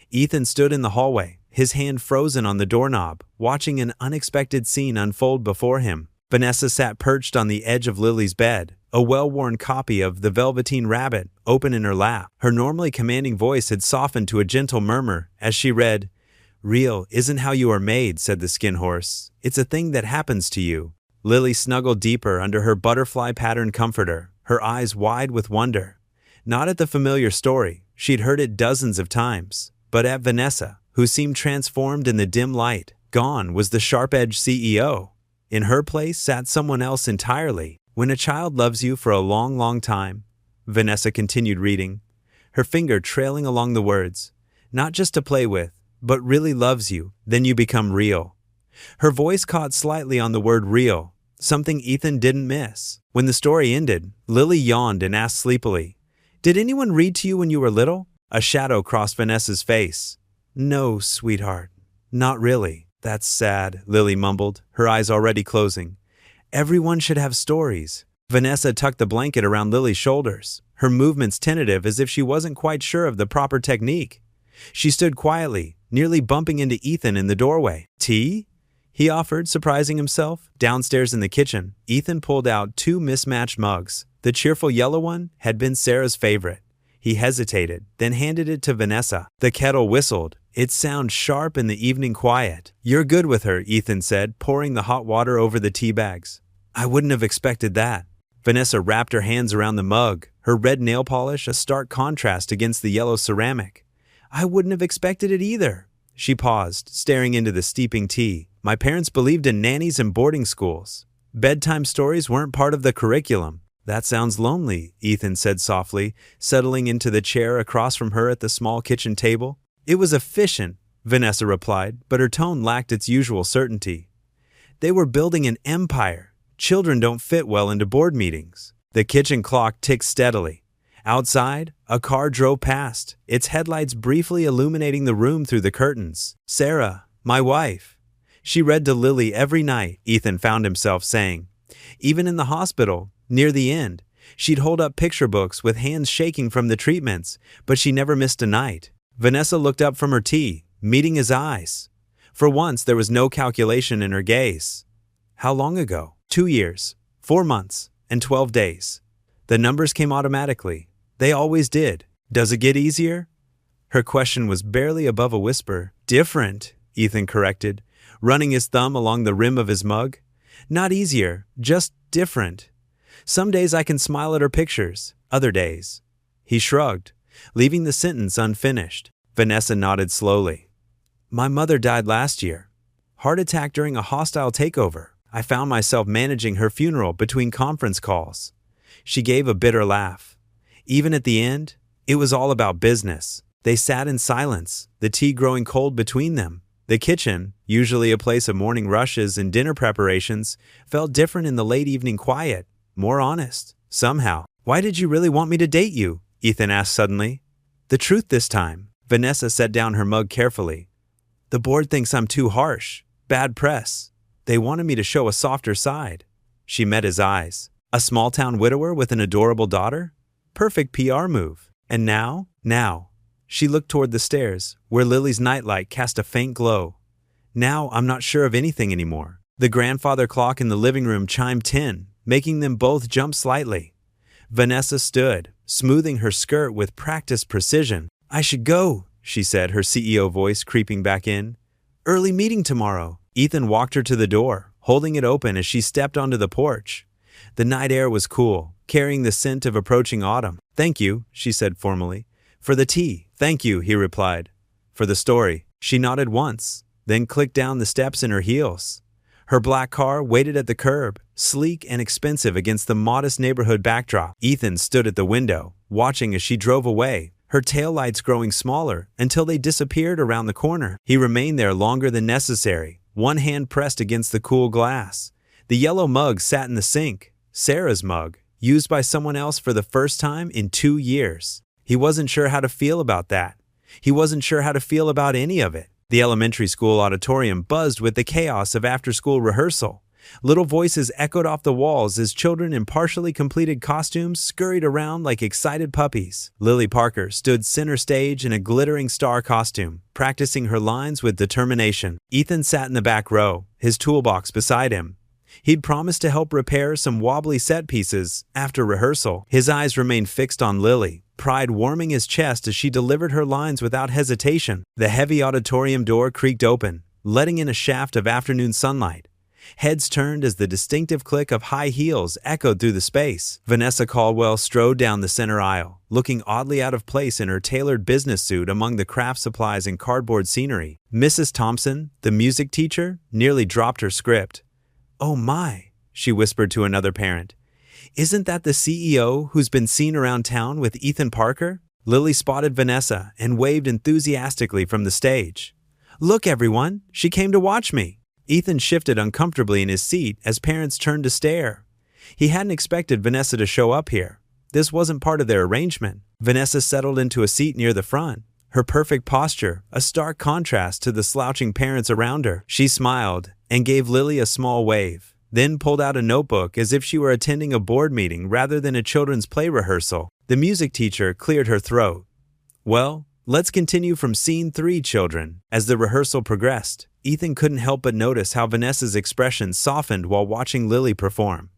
Ethan stood in the hallway, his hand frozen on the doorknob, watching an unexpected scene unfold before him. Vanessa sat perched on the edge of Lily's bed, a well-worn copy of The Velveteen Rabbit open in her lap. Her normally commanding voice had softened to a gentle murmur as she read, "Real isn't how you are made," said the skin horse. "It's a thing that happens to you." Lily snuggled deeper under her butterfly-patterned comforter, her eyes wide with wonder. Not at the familiar story, she'd heard it dozens of times, but at Vanessa, who seemed transformed in the dim light. Gone was the sharp-edged CEO. In her place sat someone else entirely. "When a child loves you for a long, long time," Vanessa continued reading, her finger trailing along the words, "not just to play with, but really loves you, then you become real." Her voice caught slightly on the word real, something Ethan didn't miss. When the story ended, Lily yawned and asked sleepily, "Did anyone read to you when you were little?" A shadow crossed Vanessa's face. "No, sweetheart, not really." That's sad, Lily mumbled, her eyes already closing. Everyone should have stories. Vanessa tucked the blanket around Lily's shoulders, her movements tentative as if she wasn't quite sure of the proper technique. She stood quietly, nearly bumping into Ethan in the doorway. Tea? He offered, surprising himself. Downstairs in the kitchen, Ethan pulled out 2 mismatched mugs. The cheerful yellow one had been Sarah's favorite. He hesitated, then handed it to Vanessa. The kettle whistled, its sound sharp in the evening quiet. You're good with her, Ethan said, pouring the hot water over the tea bags. I wouldn't have expected that. Vanessa wrapped her hands around the mug, her red nail polish a stark contrast against the yellow ceramic. I wouldn't have expected it either. She paused, staring into the steeping tea. My parents believed in nannies and boarding schools. Bedtime stories weren't part of the curriculum. That sounds lonely, Ethan said softly, settling into the chair across from her at the small kitchen table. It was efficient, Vanessa replied, but her tone lacked its usual certainty. They were building an empire. Children don't fit well into board meetings. The kitchen clock ticked steadily. Outside, a car drove past, its headlights briefly illuminating the room through the curtains. Sarah, my wife. She read to Lily every night, Ethan found himself saying. Even in the hospital, near the end, she'd hold up picture books with hands shaking from the treatments, but she never missed a night. Vanessa looked up from her tea, meeting his eyes. For once, there was no calculation in her gaze. How long ago? 2 years, 4 months, and 12 days. The numbers came automatically. They always did. Does it get easier? Her question was barely above a whisper. Different, Ethan corrected, running his thumb along the rim of his mug. Not easier, just different. Some days I can smile at her pictures, other days. He shrugged, leaving the sentence unfinished. Vanessa nodded slowly. My mother died last year. Heart attack during a hostile takeover. I found myself managing her funeral between conference calls. She gave a bitter laugh. Even at the end, it was all about business. They sat in silence, the tea growing cold between them. The kitchen, usually a place of morning rushes and dinner preparations, felt different in the late evening quiet, more honest, somehow. Why did you really want me to date you? Ethan asked suddenly. The truth this time. Vanessa set down her mug carefully. The board thinks I'm too harsh. Bad press. They wanted me to show a softer side. She met his eyes. A small-town widower with an adorable daughter? Perfect PR move. And now? She looked toward the stairs, where Lily's nightlight cast a faint glow. Now I'm not sure of anything anymore. The grandfather clock in the living room chimed 10, making them both jump slightly. Vanessa stood, smoothing her skirt with practiced precision. I should go, she said, her CEO voice creeping back in. Early meeting tomorrow. Ethan walked her to the door, holding it open as she stepped onto the porch. The night air was cool, carrying the scent of approaching autumn. Thank you, she said formally. For the tea. Thank you, he replied. For the story. She nodded once, then clicked down the steps in her heels. Her black car waited at the curb, sleek and expensive against the modest neighborhood backdrop. Ethan stood at the window, watching as she drove away, her taillights growing smaller until they disappeared around the corner. He remained there longer than necessary, one hand pressed against the cool glass. The yellow mug sat in the sink, Sarah's mug, used by someone else for the first time in 2 years. He wasn't sure how to feel about that. He wasn't sure how to feel about any of it. The elementary school auditorium buzzed with the chaos of after-school rehearsal. Little voices echoed off the walls as children in partially completed costumes scurried around like excited puppies. Lily Parker stood center stage in a glittering star costume, practicing her lines with determination. Ethan sat in the back row, his toolbox beside him. He'd promised to help repair some wobbly set pieces after rehearsal. His eyes remained fixed on Lily, pride warming his chest as she delivered her lines without hesitation. The heavy auditorium door creaked open, letting in a shaft of afternoon sunlight. Heads turned as the distinctive click of high heels echoed through the space. Vanessa Caldwell strode down the center aisle, looking oddly out of place in her tailored business suit among the craft supplies and cardboard scenery. Mrs. Thompson, the music teacher, nearly dropped her script. Oh my, she whispered to another parent. Isn't that the CEO who's been seen around town with Ethan Parker? Lily spotted Vanessa and waved enthusiastically from the stage. Look, everyone, she came to watch me. Ethan shifted uncomfortably in his seat as parents turned to stare. He hadn't expected Vanessa to show up here. This wasn't part of their arrangement. Vanessa settled into a seat near the front, her perfect posture, a stark contrast to the slouching parents around her. She smiled and gave Lily a small wave, then pulled out a notebook as if she were attending a board meeting rather than a children's play rehearsal. The music teacher cleared her throat. Well, let's continue from scene 3, children. As the rehearsal progressed, Ethan couldn't help but notice how Vanessa's expression softened while watching Lily perform.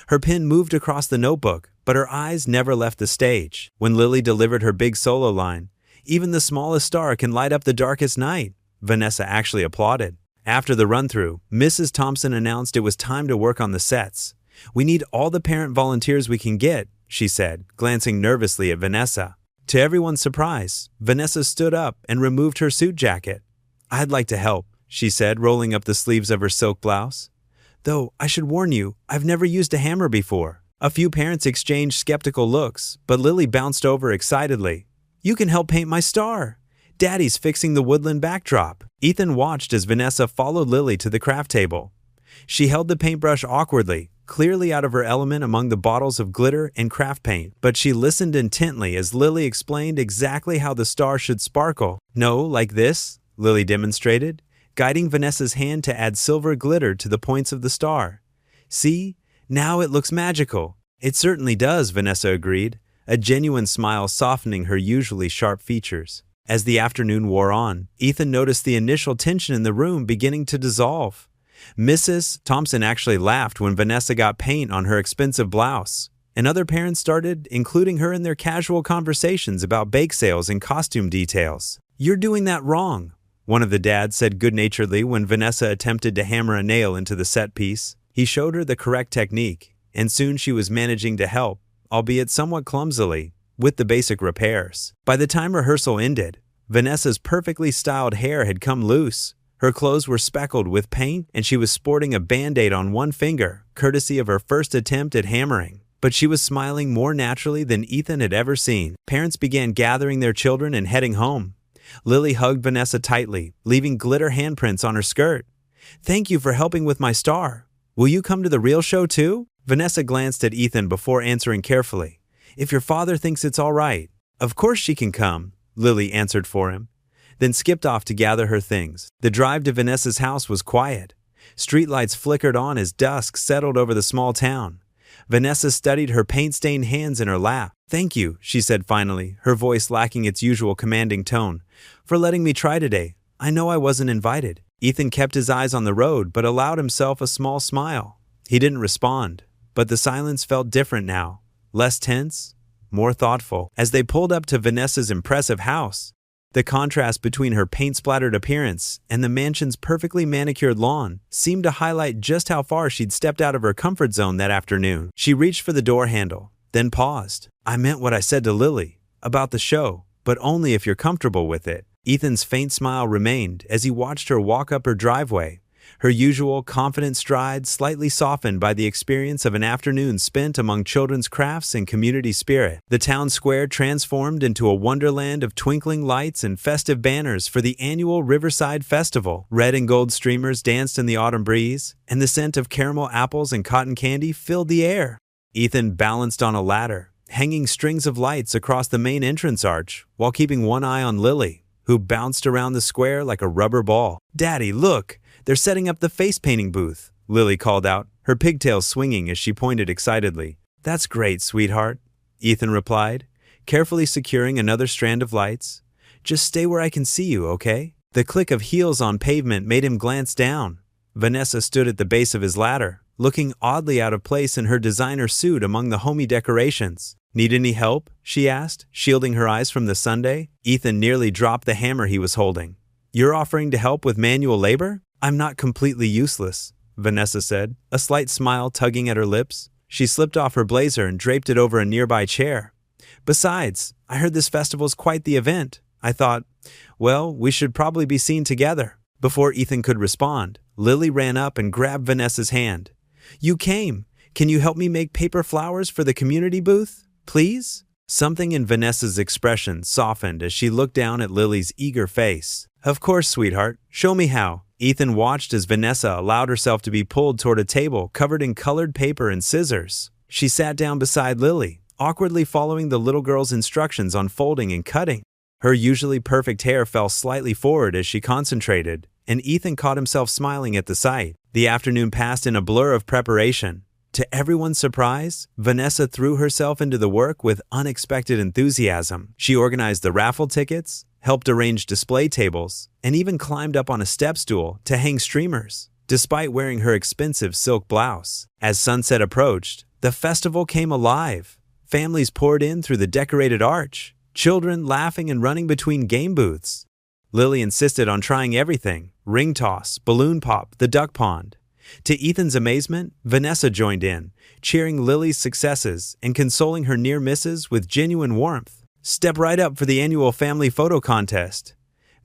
Her pen moved across the notebook, but her eyes never left the stage. When Lily delivered her big solo line, "Even the smallest star can light up the darkest night," Vanessa actually applauded. After the run-through, Mrs. Thompson announced it was time to work on the sets. "We need all the parent volunteers we can get," she said, glancing nervously at Vanessa. To everyone's surprise, Vanessa stood up and removed her suit jacket. "I'd like to help," she said, rolling up the sleeves of her silk blouse. "Though, I should warn you, I've never used a hammer before." A few parents exchanged skeptical looks, but Lily bounced over excitedly. "You can help paint my star. Daddy's fixing the woodland backdrop." Ethan watched as Vanessa followed Lily to the craft table. She held the paintbrush awkwardly, clearly out of her element among the bottles of glitter and craft paint, but she listened intently as Lily explained exactly how the star should sparkle. "No, like this," Lily demonstrated, guiding Vanessa's hand to add silver glitter to the points of the star. "See? Now it looks magical." "It certainly does," Vanessa agreed, a genuine smile softening her usually sharp features. As the afternoon wore on, Ethan noticed the initial tension in the room beginning to dissolve. Mrs. Thompson actually laughed when Vanessa got paint on her expensive blouse, and other parents started including her in their casual conversations about bake sales and costume details. "You're doing that wrong," one of the dads said good-naturedly when Vanessa attempted to hammer a nail into the set piece. He showed her the correct technique, and soon she was managing to help, albeit somewhat clumsily, with the basic repairs. By the time rehearsal ended, Vanessa's perfectly styled hair had come loose. Her clothes were speckled with paint, and she was sporting a band-aid on one finger, courtesy of her first attempt at hammering. But she was smiling more naturally than Ethan had ever seen. Parents began gathering their children and heading home. Lily hugged Vanessa tightly, leaving glitter handprints on her skirt. "Thank you for helping with my star. Will you come to the real show too?" Vanessa glanced at Ethan before answering carefully. "If your father thinks it's all right." "Of course she can come," Lily answered for him, then skipped off to gather her things. The drive to Vanessa's house was quiet. Streetlights flickered on as dusk settled over the small town. Vanessa studied her paint-stained hands in her lap. "Thank you," she said finally, her voice lacking its usual commanding tone, "for letting me try today. I know I wasn't invited." Ethan kept his eyes on the road but allowed himself a small smile. He didn't respond, but the silence felt different now. Less tense, more thoughtful. As they pulled up to Vanessa's impressive house, the contrast between her paint-splattered appearance and the mansion's perfectly manicured lawn seemed to highlight just how far she'd stepped out of her comfort zone that afternoon. She reached for the door handle, then paused. "I meant what I said to Lily about the show, but only if you're comfortable with it." Ethan's faint smile remained as he watched her walk up her driveway, her usual confident stride slightly softened by the experience of an afternoon spent among children's crafts and community spirit. The town square transformed into a wonderland of twinkling lights and festive banners for the annual Riverside Festival. Red and gold streamers danced in the autumn breeze, and the scent of caramel apples and cotton candy filled the air. Ethan balanced on a ladder, hanging strings of lights across the main entrance arch, while keeping one eye on Lily, who bounced around the square like a rubber ball. "Daddy, look! They're setting up the face painting booth," Lily called out, her pigtails swinging as she pointed excitedly. "That's great, sweetheart," Ethan replied, carefully securing another strand of lights. "Just stay where I can see you, okay?" The click of heels on pavement made him glance down. Vanessa stood at the base of his ladder, looking oddly out of place in her designer suit among the homey decorations. "Need any help?" she asked, shielding her eyes from the sundae. Ethan nearly dropped the hammer he was holding. "You're offering to help with manual labor?" "I'm not completely useless," Vanessa said, a slight smile tugging at her lips. She slipped off her blazer and draped it over a nearby chair. "Besides, I heard this festival's quite the event. I thought, well, we should probably be seen together." Before Ethan could respond, Lily ran up and grabbed Vanessa's hand. "You came. Can you help me make paper flowers for the community booth, please?" Something in Vanessa's expression softened as she looked down at Lily's eager face. "Of course, sweetheart. Show me how." Ethan watched as Vanessa allowed herself to be pulled toward a table covered in colored paper and scissors. She sat down beside Lily, awkwardly following the little girl's instructions on folding and cutting. Her usually perfect hair fell slightly forward as she concentrated, and Ethan caught himself smiling at the sight. The afternoon passed in a blur of preparation. To everyone's surprise, Vanessa threw herself into the work with unexpected enthusiasm. She organized the raffle tickets, helped arrange display tables, and even climbed up on a step stool to hang streamers, despite wearing her expensive silk blouse. As sunset approached, the festival came alive. Families poured in through the decorated arch, children laughing and running between game booths. Lily insisted on trying everything: ring toss, balloon pop, the duck pond. To Ethan's amazement, Vanessa joined in, cheering Lily's successes and consoling her near misses with genuine warmth. "Step right up for the annual family photo contest."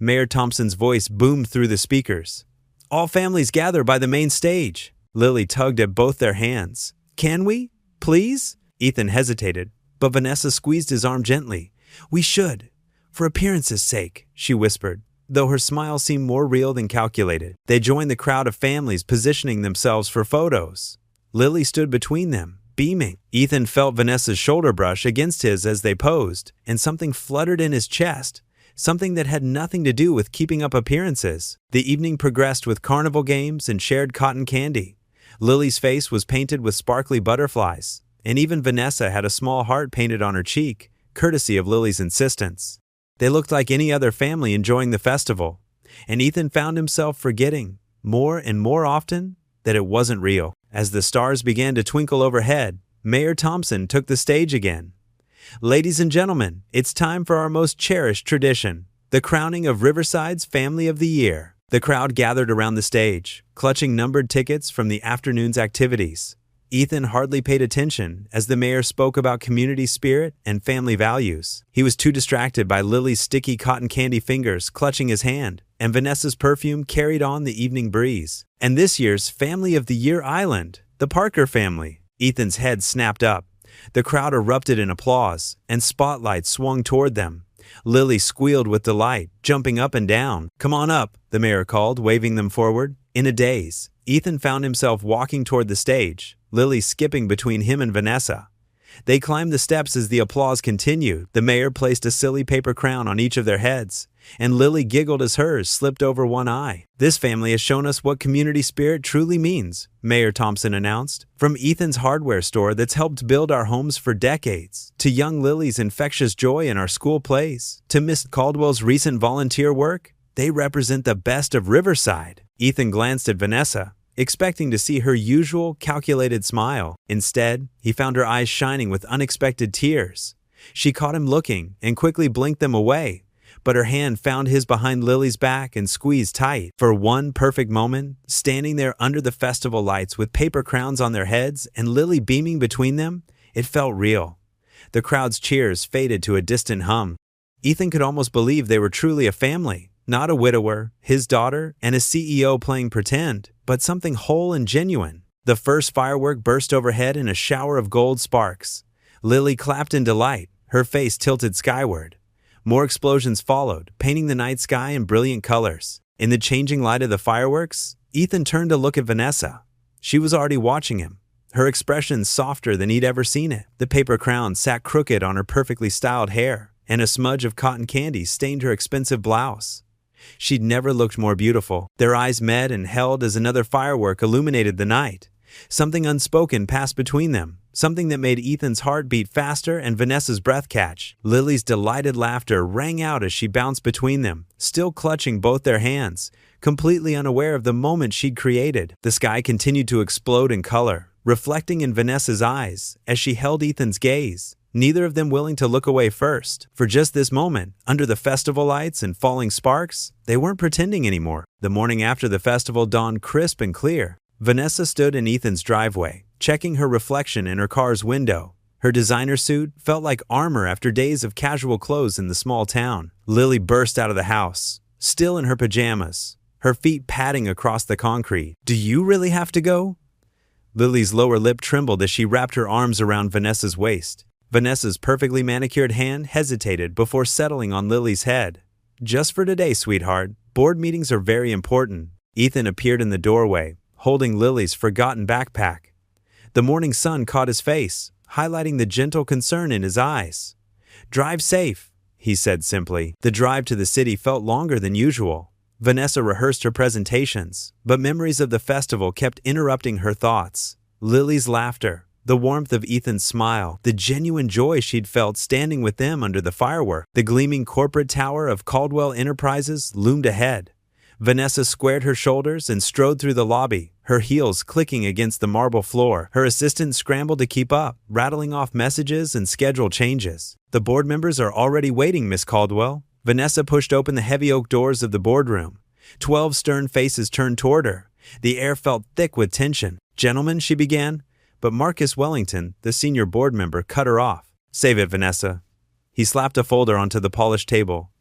Mayor Thompson's voice boomed through the speakers. "All families gather by the main stage." Lily tugged at both their hands. "Can we? Please?" Ethan hesitated, but Vanessa squeezed his arm gently. "We should. For appearance's sake," she whispered, though her smile seemed more real than calculated. They joined the crowd of families positioning themselves for photos. Lily stood between them, beaming. Ethan felt Vanessa's shoulder brush against his as they posed, and something fluttered in his chest, something that had nothing to do with keeping up appearances. The evening progressed with carnival games and shared cotton candy. Lily's face was painted with sparkly butterflies, and even Vanessa had a small heart painted on her cheek, courtesy of Lily's insistence. They looked like any other family enjoying the festival, and Ethan found himself forgetting, more and more often, that it wasn't real. As the stars began to twinkle overhead, Mayor Thompson took the stage again. "Ladies and gentlemen, it's time for our most cherished tradition, the crowning of Riverside's Family of the Year." The crowd gathered around the stage, clutching numbered tickets from the afternoon's activities. Ethan hardly paid attention as the mayor spoke about community spirit and family values. He was too distracted by Lily's sticky cotton candy fingers clutching his hand, and Vanessa's perfume carried on the evening breeze. And this year's Family of the Year island, the Parker family. Ethan's head snapped up. The crowd erupted in applause, and spotlights swung toward them. Lily squealed with delight, jumping up and down. "Come on up," the mayor called, waving them forward. In a daze, Ethan found himself walking toward the stage, Lily skipping between him and Vanessa. They climbed the steps as the applause continued. The mayor placed a silly paper crown on each of their heads, and Lily giggled as hers slipped over one eye. "This family has shown us what community spirit truly means," Mayor Thompson announced. "From Ethan's hardware store that's helped build our homes for decades, to young Lily's infectious joy in our school plays, to Miss Caldwell's recent volunteer work, they represent the best of Riverside." Ethan glanced at Vanessa, expecting to see her usual calculated smile. Instead, he found her eyes shining with unexpected tears. She caught him looking and quickly blinked them away, but her hand found his behind Lily's back and squeezed tight. For one perfect moment, standing there under the festival lights with paper crowns on their heads and Lily beaming between them, it felt real. The crowd's cheers faded to a distant hum. Ethan could almost believe they were truly a family, not a widower, his daughter, and a CEO playing pretend, but something whole and genuine. The first firework burst overhead in a shower of gold sparks. Lily clapped in delight, her face tilted skyward. More explosions followed, painting the night sky in brilliant colors. In the changing light of the fireworks, Ethan turned to look at Vanessa. She was already watching him, her expression softer than he'd ever seen it. The paper crown sat crooked on her perfectly styled hair, and a smudge of cotton candy stained her expensive blouse. She'd never looked more beautiful. Their eyes met and held as another firework illuminated the night. Something unspoken passed between them, something that made Ethan's heart beat faster and Vanessa's breath catch. Lily's delighted laughter rang out as she bounced between them, still clutching both their hands, completely unaware of the moment she'd created. The sky continued to explode in color, reflecting in Vanessa's eyes as she held Ethan's gaze, neither of them willing to look away first. For just this moment, under the festival lights and falling sparks, they weren't pretending anymore. The morning after the festival dawned crisp and clear. Vanessa stood in Ethan's driveway, checking her reflection in her car's window. Her designer suit felt like armor after days of casual clothes in the small town. Lily burst out of the house, still in her pajamas, her feet padding across the concrete. "Do you really have to go?" Lily's lower lip trembled as she wrapped her arms around Vanessa's waist. Vanessa's perfectly manicured hand hesitated before settling on Lily's head. "Just for today, sweetheart. Board meetings are very important." Ethan appeared in the doorway, holding Lily's forgotten backpack. The morning sun caught his face, highlighting the gentle concern in his eyes. "Drive safe. he said simply. The drive to the city felt longer than usual. Vanessa rehearsed her presentations, but memories of the festival kept interrupting her thoughts. Lily's laughter, the warmth of Ethan's smile, the genuine joy she'd felt standing with them under the firework. The gleaming corporate tower of Caldwell Enterprises loomed ahead. Vanessa squared her shoulders and strode through the lobby, her heels clicking against the marble floor. Her assistant scrambled to keep up, rattling off messages and schedule changes. "The board members are already waiting, Miss Caldwell." Vanessa pushed open the heavy oak doors of the boardroom. 12 stern faces turned toward her. The air felt thick with tension. "Gentlemen," she began, but Marcus Wellington, the senior board member, cut her off. "Save it, Vanessa." He slapped a folder onto the polished table.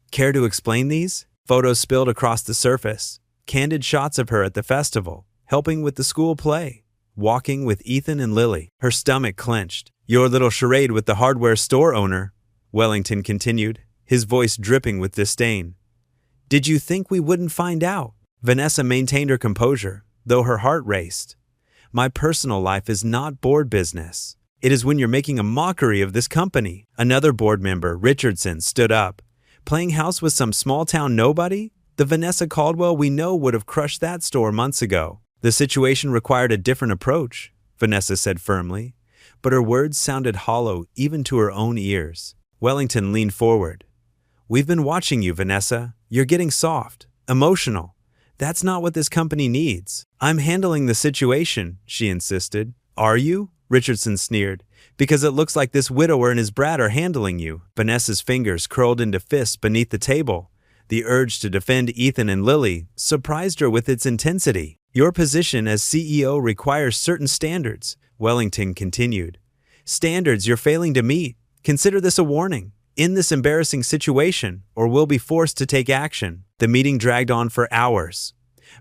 "Care to explain these?" Photos spilled across the surface. Candid shots of her at the festival, helping with the school play, walking with Ethan and Lily. Her stomach clenched. "Your little charade with the hardware store owner," Wellington continued, his voice dripping with disdain. "Did you think we wouldn't find out?" Vanessa maintained her composure, though her heart raced. "My personal life is not board business. It is when you're making a mockery of this company." Another board member, Richardson, stood up. "Playing house with some small-town nobody? The Vanessa Caldwell we know would have crushed that store months ago." "The situation required a different approach," Vanessa said firmly, but her words sounded hollow even to her own ears. Wellington leaned forward. "We've been watching you, Vanessa. You're getting soft, emotional. That's not what this company needs." "I'm handling the situation," she insisted. "Are you?" Richardson sneered. "Because it looks like this widower and his brat are handling you." Vanessa's fingers curled into fists beneath the table. The urge to defend Ethan and Lily surprised her with its intensity. "Your position as CEO requires certain standards," Wellington continued. "Standards you're failing to meet. Consider this a warning. End this embarrassing situation, or we'll be forced to take action." The meeting dragged on for hours.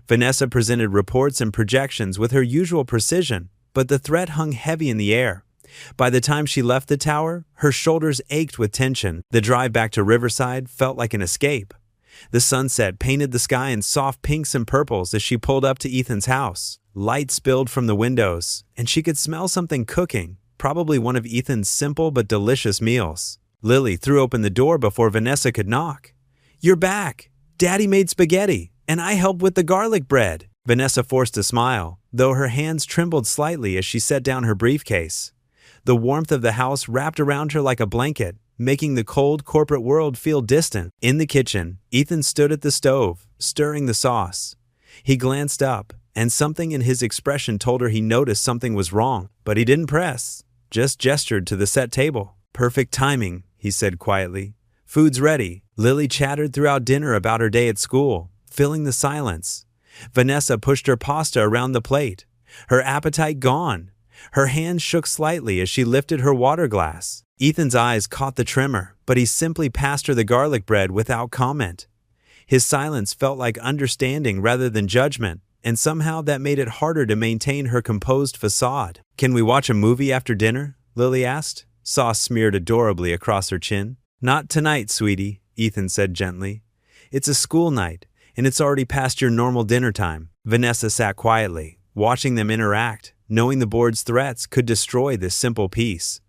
Vanessa presented reports and projections with her usual precision, but the threat hung heavy in the air. By the time she left the tower, her shoulders ached with tension. The drive back to Riverside felt like an escape. The sunset painted the sky in soft pinks and purples as she pulled up to Ethan's house. Light spilled from the windows, and she could smell something cooking, probably one of Ethan's simple but delicious meals. Lily threw open the door before Vanessa could knock. "You're back! Daddy made spaghetti, and I helped with the garlic bread." Vanessa forced a smile, though her hands trembled slightly as she set down her briefcase. The warmth of the house wrapped around her like a blanket, making the cold corporate world feel distant. In the kitchen, Ethan stood at the stove, stirring the sauce. He glanced up, and something in his expression told her he noticed something was wrong, but he didn't press, just gestured to the set table. "Perfect timing," he said quietly. "Food's ready." Lily chattered throughout dinner about her day at school, filling the silence. Vanessa pushed her pasta around the plate, her appetite gone. Her hand shook slightly as she lifted her water glass. Ethan's eyes caught the tremor, but he simply passed her the garlic bread without comment. His silence felt like understanding rather than judgment, and somehow that made it harder to maintain her composed facade. "Can we watch a movie after dinner?" Lily asked, sauce smeared adorably across her chin. "Not tonight, sweetie," Ethan said gently. "It's a school night, and it's already past your normal dinner time." Vanessa sat quietly, watching them interact, knowing the board's threats could destroy this simple peace.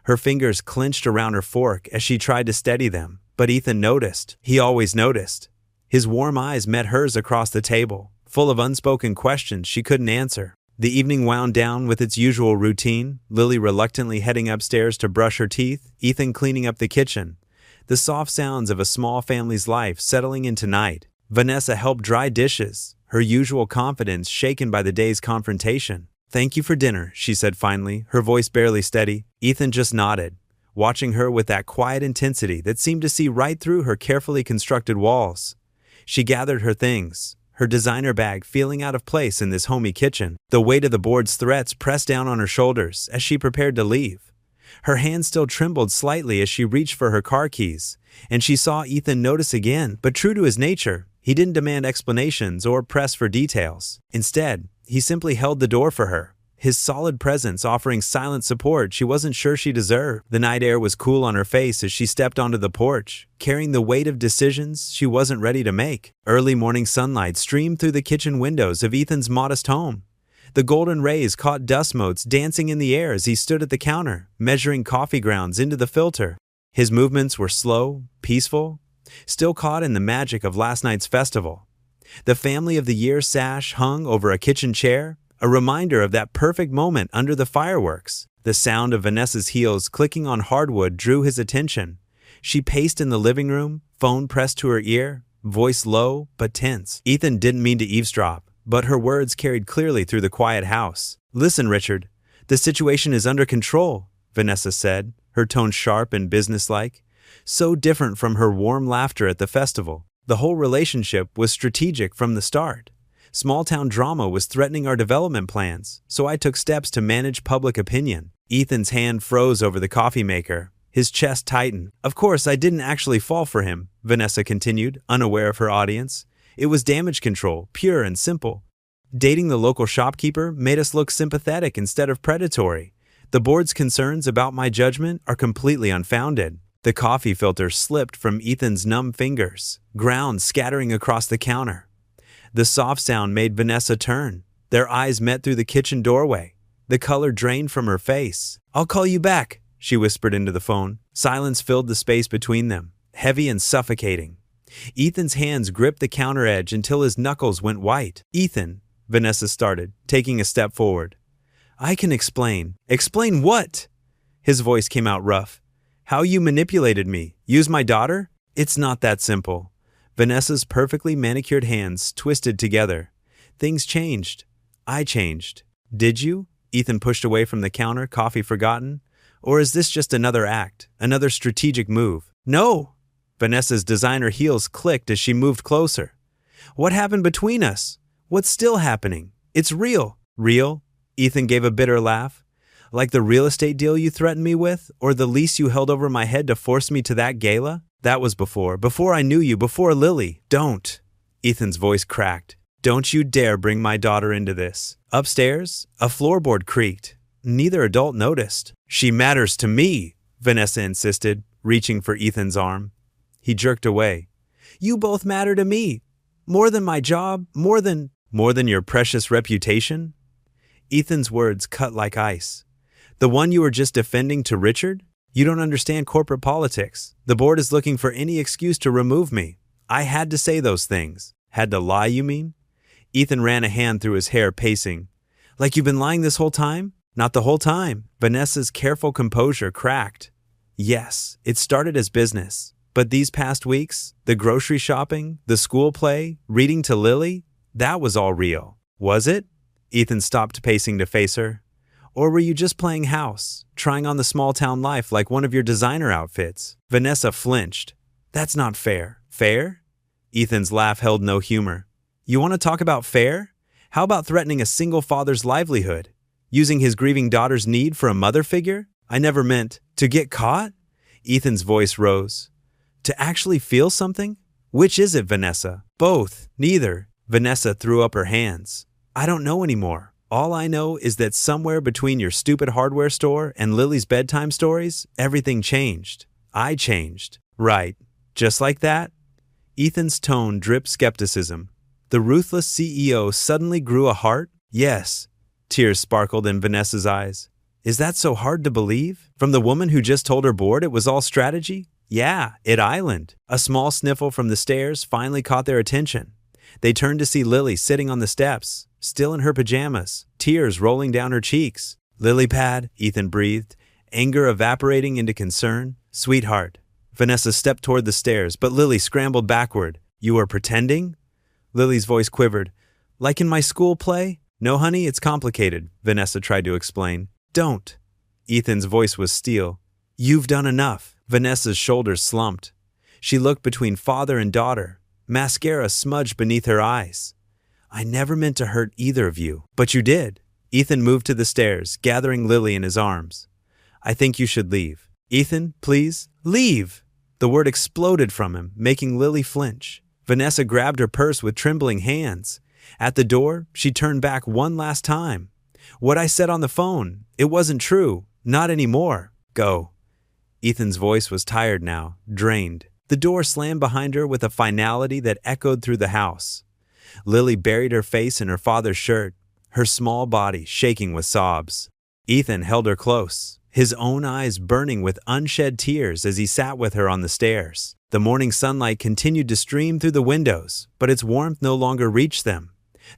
Her fingers clenched around her fork as she tried to steady them, but Ethan noticed. He always noticed. His warm eyes met hers across the table, full of unspoken questions she couldn't answer. The evening wound down with its usual routine, Lily reluctantly heading upstairs to brush her teeth, Ethan cleaning up the kitchen. The soft sounds of a small family's life settling into night. Vanessa helped dry dishes, her usual confidence shaken by the day's confrontation. "Thank you for dinner," she said finally, her voice barely steady. Ethan just nodded, watching her with that quiet intensity that seemed to see right through her carefully constructed walls. She gathered her things, her designer bag feeling out of place in this homey kitchen. The weight of the board's threats pressed down on her shoulders as she prepared to leave. Her hand still trembled slightly as she reached for her car keys, and she saw Ethan notice again, but true to his nature, he didn't demand explanations or press for details. Instead, he simply held the door for her, his solid presence offering silent support she wasn't sure she deserved. The night air was cool on her face as she stepped onto the porch, carrying the weight of decisions she wasn't ready to make. Early morning sunlight streamed through the kitchen windows of Ethan's modest home. The golden rays caught dust motes dancing in the air as he stood at the counter, measuring coffee grounds into the filter. His movements were slow, peaceful, still caught in the magic of last night's festival. The Family of the Year sash hung over a kitchen chair, a reminder of that perfect moment under the fireworks. The sound of Vanessa's heels clicking on hardwood drew his attention. She paced in the living room, phone pressed to her ear, voice low but tense. Ethan didn't mean to eavesdrop, but her words carried clearly through the quiet house. "Listen, Richard, the situation is under control," Vanessa said, her tone sharp and businesslike, so different from her warm laughter at the festival. The whole relationship was strategic from the start. Small-town drama was threatening our development plans, so I took steps to manage public opinion. Ethan's hand froze over the coffee maker. His chest tightened. "Of course, I didn't actually fall for him," Vanessa continued, unaware of her audience. "It was damage control, pure and simple. Dating the local shopkeeper made us look sympathetic instead of predatory. The board's concerns about my judgment are completely unfounded." The coffee filter slipped from Ethan's numb fingers, ground scattering across the counter. The soft sound made Vanessa turn. Their eyes met through the kitchen doorway. The color drained from her face. "I'll call you back," she whispered into the phone. Silence filled the space between them, heavy and suffocating. Ethan's hands gripped the counter edge until his knuckles went white. "Ethan," Vanessa started, taking a step forward. "I can explain." "Explain what?" His voice came out rough. "How you manipulated me. Use my daughter? It's not that simple." Vanessa's perfectly manicured hands twisted together. "Things changed. I changed." "Did you?" Ethan pushed away from the counter, coffee forgotten. "Or is this just another act, another strategic move?" "No!" Vanessa's designer heels clicked as she moved closer. "What happened between us? What's still happening? It's real." "Real?" Ethan gave a bitter laugh. "Like the real estate deal you threatened me with, or the lease you held over my head to force me to that gala? That was before I knew you, before Lily." "Don't." Ethan's voice cracked. "Don't you dare bring my daughter into this." Upstairs, a floorboard creaked. Neither adult noticed. "She matters to me," Vanessa insisted, reaching for Ethan's arm. He jerked away. "You both matter to me. More than my job, more than your precious reputation." Ethan's words cut like ice. "The one you were just defending to Richard? You don't understand corporate politics. The board is looking for any excuse to remove me. I had to say those things." "Had to lie, you mean?" Ethan ran a hand through his hair, pacing. "Like you've been lying this whole time?" "Not the whole time." Vanessa's careful composure cracked. "Yes, it started as business. But these past weeks, the grocery shopping, the school play, reading to Lily, that was all real." "Was it?" Ethan stopped pacing to face her. "Or were you just playing house, trying on the small-town life like one of your designer outfits?" Vanessa flinched. "That's not fair." "Fair?" Ethan's laugh held no humor. "You want to talk about fair? How about threatening a single father's livelihood? Using his grieving daughter's need for a mother figure? I never meant to get caught." Ethan's voice rose. "To actually feel something? Which is it, Vanessa?" "Both. Neither." Vanessa threw up her hands. "I don't know anymore. All I know is that somewhere between your stupid hardware store and Lily's bedtime stories, everything changed. I changed." "Right. Just like that?" Ethan's tone dripped skepticism. The ruthless CEO suddenly grew a heart? "Yes." Tears sparkled in Vanessa's eyes. "Is that so hard to believe? From the woman who just told her board it was all strategy?" "Yeah, at Island." A small sniffle from the stairs finally caught their attention. They turned to see Lily sitting on the steps, still in her pajamas, tears rolling down her cheeks. "Lily pad," Ethan breathed, anger evaporating into concern. "Sweetheart." Vanessa stepped toward the stairs, but Lily scrambled backward. "You are pretending?" Lily's voice quivered. "Like in my school play?" "No, honey, it's complicated," Vanessa tried to explain. "Don't." Ethan's voice was steel. "You've done enough." Vanessa's shoulders slumped. She looked between father and daughter, mascara smudged beneath her eyes. "I never meant to hurt either of you." "But you did." Ethan moved to the stairs, gathering Lily in his arms. "I think you should leave." "Ethan, please, leave!" The word exploded from him, making Lily flinch. Vanessa grabbed her purse with trembling hands. At the door, she turned back one last time. "What I said on the phone, it wasn't true. Not anymore. Go." Ethan's voice was tired now, drained. The door slammed behind her with a finality that echoed through the house. Lily buried her face in her father's shirt, her small body shaking with sobs. Ethan held her close, his own eyes burning with unshed tears as he sat with her on the stairs. The morning sunlight continued to stream through the windows, but its warmth no longer reached them.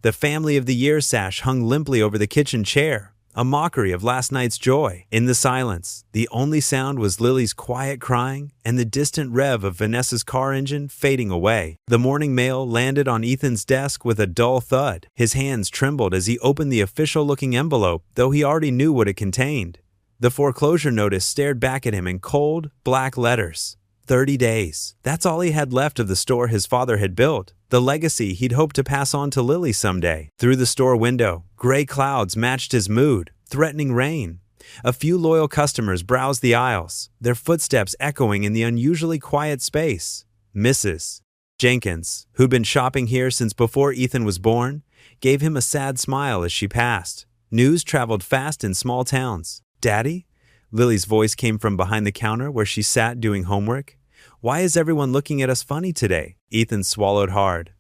The Family of the Year sash hung limply over the kitchen chair, a mockery of last night's joy. In the silence, the only sound was Lily's quiet crying and the distant rev of Vanessa's car engine fading away. The morning mail landed on Ethan's desk with a dull thud. His hands trembled as he opened the official-looking envelope, though he already knew what it contained. The foreclosure notice stared back at him in cold, black letters. 30 days. That's all he had left of the store his father had built, the legacy he'd hoped to pass on to Lily someday. Through the store window, gray clouds matched his mood, threatening rain. A few loyal customers browsed the aisles, their footsteps echoing in the unusually quiet space. Mrs. Jenkins, who'd been shopping here since before Ethan was born, gave him a sad smile as she passed. News traveled fast in small towns. "Daddy?" Lily's voice came from behind the counter where she sat doing homework. "Why is everyone looking at us funny today?" Ethan swallowed hard.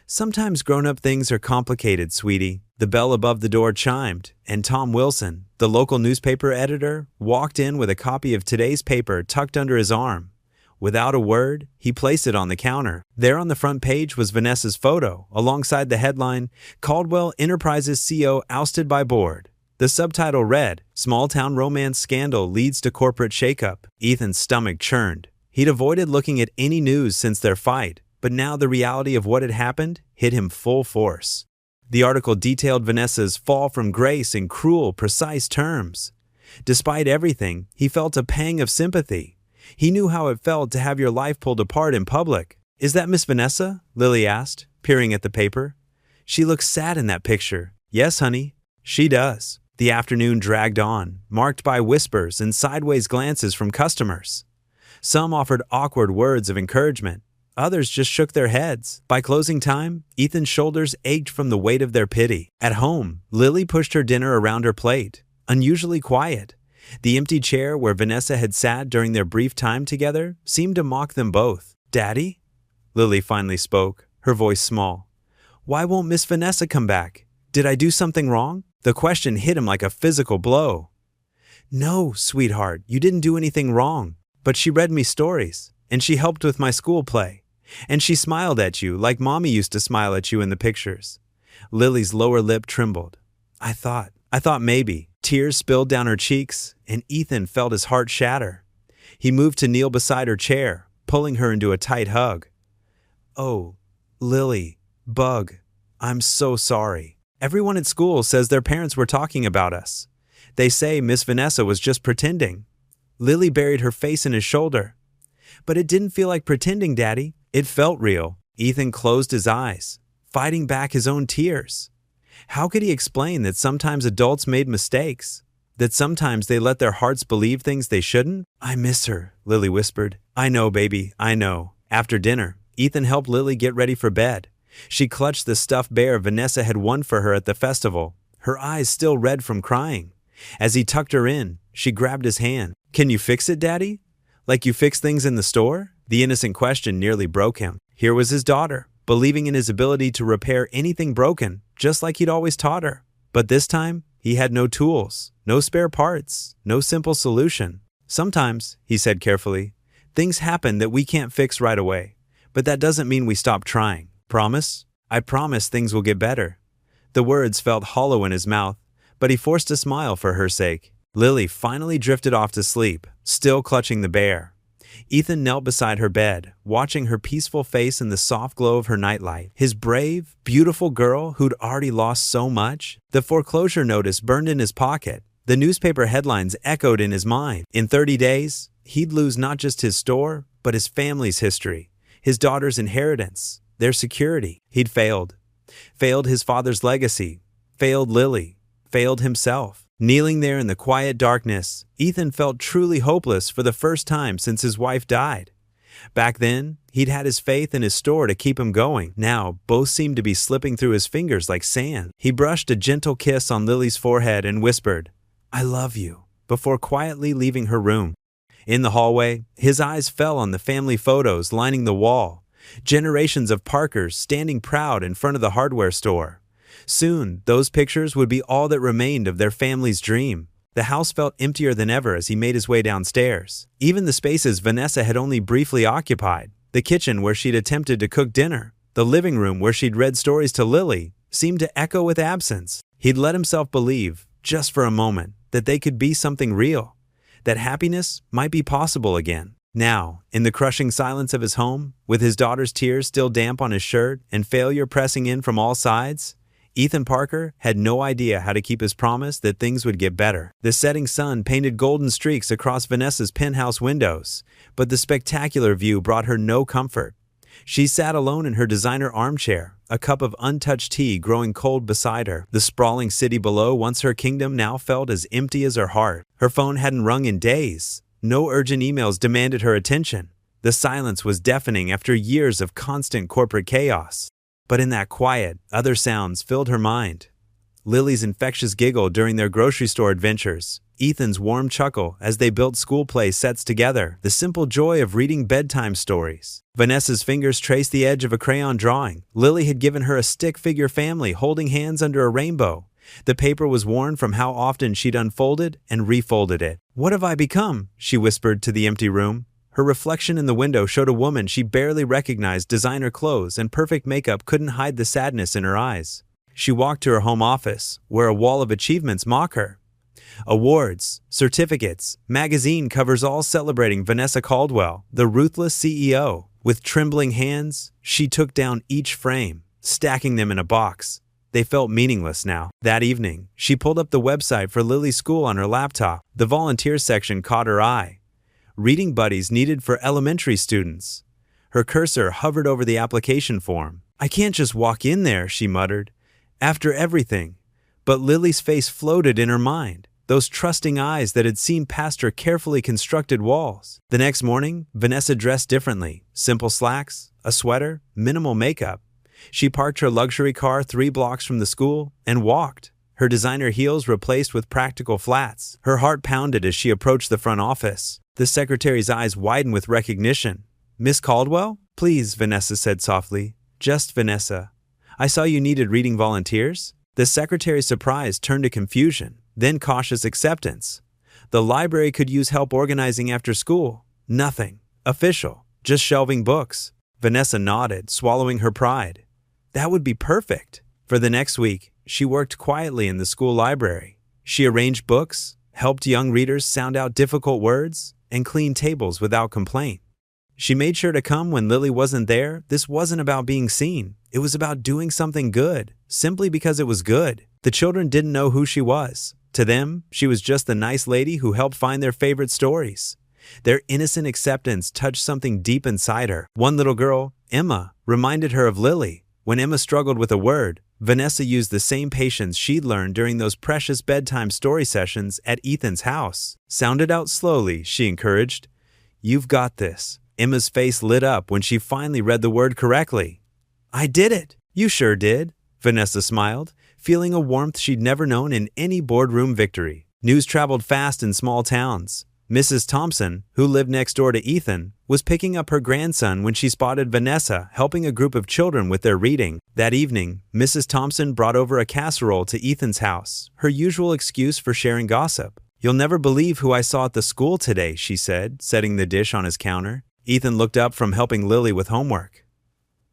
"Sometimes grown-up things are complicated, sweetie." The bell above the door chimed, and Tom Wilson, the local newspaper editor, walked in with a copy of today's paper tucked under his arm. Without a word, he placed it on the counter. There on the front page was Vanessa's photo, alongside the headline, "Caldwell Enterprises CEO ousted by board." The subtitle read, "Small Town Romance Scandal Leads to Corporate Shakeup." Ethan's stomach churned. He'd avoided looking at any news since their fight, but now the reality of what had happened hit him full force. The article detailed Vanessa's fall from grace in cruel, precise terms. Despite everything, he felt a pang of sympathy. He knew how it felt to have your life pulled apart in public. "Is that Miss Vanessa?" Lily asked, peering at the paper. "She looks sad in that picture." "Yes, honey, she does." The afternoon dragged on, marked by whispers and sideways glances from customers. Some offered awkward words of encouragement. Others just shook their heads. By closing time, Ethan's shoulders ached from the weight of their pity. At home, Lily pushed her dinner around her plate, unusually quiet. The empty chair where Vanessa had sat during their brief time together seemed to mock them both. "Daddy?" Lily finally spoke, her voice small. "Why won't Miss Vanessa come back? Did I do something wrong?" The question hit him like a physical blow. "No, sweetheart, you didn't do anything wrong. But she read me stories, and she helped with my school play. And she smiled at you like Mommy used to smile at you in the pictures." Lily's lower lip trembled. I thought maybe." Tears spilled down her cheeks, and Ethan felt his heart shatter. He moved to kneel beside her chair, pulling her into a tight hug. "Oh, Lily, Bug, I'm so sorry. Everyone at school says their parents were talking about us. They say Miss Vanessa was just pretending." Lily buried her face in his shoulder. "But it didn't feel like pretending, Daddy. It felt real." Ethan closed his eyes, fighting back his own tears. How could he explain that sometimes adults made mistakes? That sometimes they let their hearts believe things they shouldn't? "I miss her," Lily whispered. "I know, baby, I know." After dinner, Ethan helped Lily get ready for bed. She clutched the stuffed bear Vanessa had won for her at the festival, her eyes still red from crying. As he tucked her in, she grabbed his hand. "Can you fix it, Daddy? Like you fix things in the store?" The innocent question nearly broke him. Here was his daughter, believing in his ability to repair anything broken, just like he'd always taught her. But this time, he had no tools, no spare parts, no simple solution. "Sometimes," he said carefully, "things happen that we can't fix right away. But that doesn't mean we stop trying. Promise? I promise things will get better." The words felt hollow in his mouth, but he forced a smile for her sake. Lily finally drifted off to sleep, still clutching the bear. Ethan knelt beside her bed, watching her peaceful face in the soft glow of her nightlight. His brave, beautiful girl who'd already lost so much. The foreclosure notice burned in his pocket. The newspaper headlines echoed in his mind. In 30 days, he'd lose not just his store, but his family's history, his daughter's inheritance, their security. He'd failed. Failed his father's legacy. Failed Lily. Failed himself. Kneeling there in the quiet darkness, Ethan felt truly hopeless for the first time since his wife died. Back then, he'd had his faith in his store to keep him going. Now, both seemed to be slipping through his fingers like sand. He brushed a gentle kiss on Lily's forehead and whispered, "I love you," before quietly leaving her room. In the hallway, his eyes fell on the family photos lining the wall. Generations of Parkers standing proud in front of the hardware store. Soon, those pictures would be all that remained of their family's dream. The house felt emptier than ever as he made his way downstairs. Even the spaces Vanessa had only briefly occupied, the kitchen where she'd attempted to cook dinner, the living room where she'd read stories to Lily, seemed to echo with absence. He'd let himself believe, just for a moment, that they could be something real, that happiness might be possible again. Now, in the crushing silence of his home, with his daughter's tears still damp on his shirt and failure pressing in from all sides, Ethan Parker had no idea how to keep his promise that things would get better. The setting sun painted golden streaks across Vanessa's penthouse windows, but the spectacular view brought her no comfort. She sat alone in her designer armchair, a cup of untouched tea growing cold beside her. The sprawling city below, once her kingdom, now felt as empty as her heart. Her phone hadn't rung in days. No urgent emails demanded her attention. The silence was deafening after years of constant corporate chaos. But in that quiet, other sounds filled her mind. Lily's infectious giggle during their grocery store adventures, Ethan's warm chuckle as they built school play sets together, the simple joy of reading bedtime stories. Vanessa's fingers traced the edge of a crayon drawing. Lily had given her a stick figure family holding hands under a rainbow. The paper was worn from how often she'd unfolded and refolded it. "What have I become?" she whispered to the empty room. Her reflection in the window showed a woman she barely recognized. Designer clothes and perfect makeup couldn't hide the sadness in her eyes. She walked to her home office, where a wall of achievements mocked her. Awards, certificates, magazine covers all celebrating Vanessa Caldwell, the ruthless CEO. With trembling hands, she took down each frame, stacking them in a box. They felt meaningless now. That evening, she pulled up the website for Lily's school on her laptop. The volunteer section caught her eye. Reading buddies needed for elementary students. Her cursor hovered over the application form. "I can't just walk in there," she muttered. "After everything." But Lily's face floated in her mind, those trusting eyes that had seen past her carefully constructed walls. The next morning, Vanessa dressed differently. Simple slacks, a sweater, minimal makeup. She parked her luxury car 3 blocks from the school and walked, her designer heels replaced with practical flats. Her heart pounded as she approached the front office. The secretary's eyes widened with recognition. "Miss Caldwell?" "Please," Vanessa said softly. "Just Vanessa. I saw you needed reading volunteers." The secretary's surprise turned to confusion, then cautious acceptance. The library could use help organizing after school. Nothing official, just shelving books. Vanessa nodded, swallowing her pride. That would be perfect. For the next week, she worked quietly in the school library. She arranged books, helped young readers sound out difficult words, and cleaned tables without complaint. She made sure to come when Lily wasn't there. This wasn't about being seen. It was about doing something good, simply because it was good. The children didn't know who she was. To them, she was just the nice lady who helped find their favorite stories. Their innocent acceptance touched something deep inside her. One little girl, Emma, reminded her of Lily. When Emma struggled with a word, Vanessa used the same patience she'd learned during those precious bedtime story sessions at Ethan's house. "Sound it out slowly," she encouraged. "You've got this." Emma's face lit up when she finally read the word correctly. "I did it." "You sure did," Vanessa smiled, feeling a warmth she'd never known in any boardroom victory. News traveled fast in small towns. Mrs. Thompson, who lived next door to Ethan, was picking up her grandson when she spotted Vanessa helping a group of children with their reading. That evening, Mrs. Thompson brought over a casserole to Ethan's house, her usual excuse for sharing gossip. "You'll never believe who I saw at the school today," she said, setting the dish on his counter. Ethan looked up from helping Lily with homework.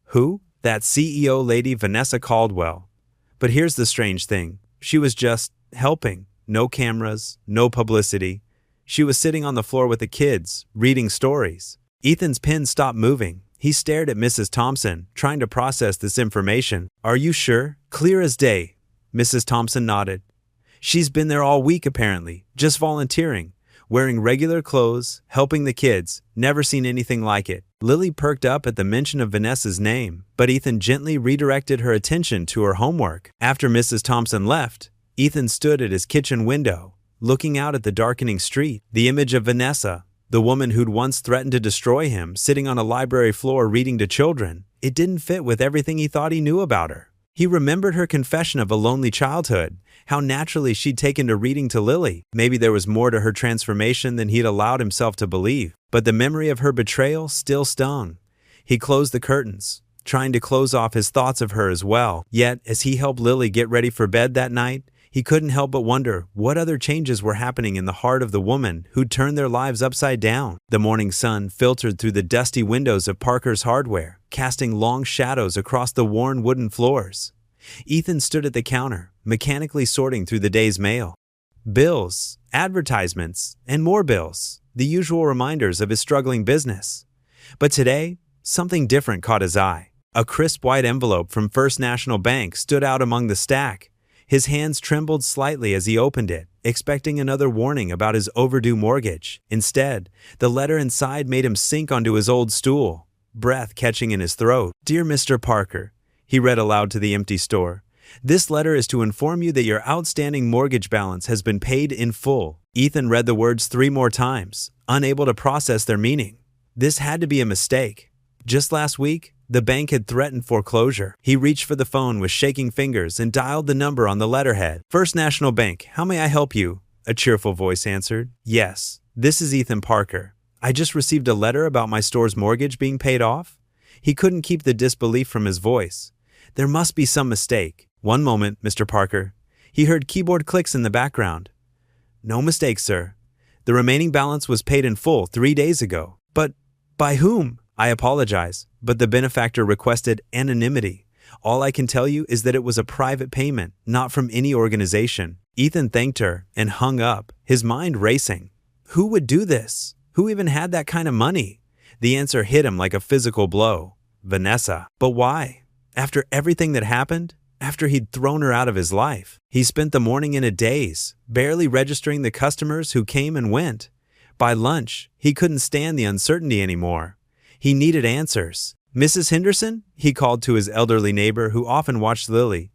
"Who?" "That CEO lady, Vanessa Caldwell." But here's the strange thing. She was just helping. No cameras, no publicity. She was sitting on the floor with the kids, reading stories. Ethan's pen stopped moving. He stared at Mrs. Thompson, trying to process this information. "Are you sure?" "Clear as day." Mrs. Thompson nodded. "She's been there all week apparently, just volunteering, wearing regular clothes, helping the kids. Never seen anything like it." Lily perked up at the mention of Vanessa's name, but Ethan gently redirected her attention to her homework. After Mrs. Thompson left, Ethan stood at his kitchen window, looking out at the darkening street. The image of Vanessa, the woman who'd once threatened to destroy him, sitting on a library floor reading to children, it didn't fit with everything he thought he knew about her. He remembered her confession of a lonely childhood, how naturally she'd taken to reading to Lily. Maybe there was more to her transformation than he'd allowed himself to believe, but the memory of her betrayal still stung. He closed the curtains, trying to close off his thoughts of her as well. Yet, as he helped Lily get ready for bed that night, He couldn't help but wonder what other changes were happening in the heart of the woman who'd turned their lives upside down. The morning sun filtered through the dusty windows of Parker's Hardware, casting long shadows across the worn wooden floors. Ethan stood at the counter, mechanically sorting through the day's mail. Bills, advertisements, and more bills, the usual reminders of his struggling business. But today, something different caught his eye. A crisp white envelope from First National Bank stood out among the stack. His hands trembled slightly as he opened it, expecting another warning about his overdue mortgage. Instead, the letter inside made him sink onto his old stool, breath catching in his throat. "Dear Mr. Parker," he read aloud to the empty store, "this letter is to inform you that your outstanding mortgage balance has been paid in full." Ethan read the words 3 more times, unable to process their meaning. This had to be a mistake. Just last week, the bank had threatened foreclosure. He reached for the phone with shaking fingers and dialed the number on the letterhead. "First National Bank, how may I help you?" a cheerful voice answered. "Yes, this is Ethan Parker. I just received a letter about my store's mortgage being paid off." He couldn't keep the disbelief from his voice. There must be some mistake. "One moment, Mr. Parker." He heard keyboard clicks in the background. "No mistake, sir. The remaining balance was paid in full 3 days ago." "But by whom?" "I apologize, but the benefactor requested anonymity. All I can tell you is that it was a private payment, not from any organization." Ethan thanked her and hung up, his mind racing. Who would do this? Who even had that kind of money? The answer hit him like a physical blow. Vanessa. But why? After everything that happened? After he'd thrown her out of his life? He spent the morning in a daze, barely registering the customers who came and went. By lunch, he couldn't stand the uncertainty anymore. He needed answers. "Mrs. Henderson?" he called to his elderly neighbor who often watched Lily.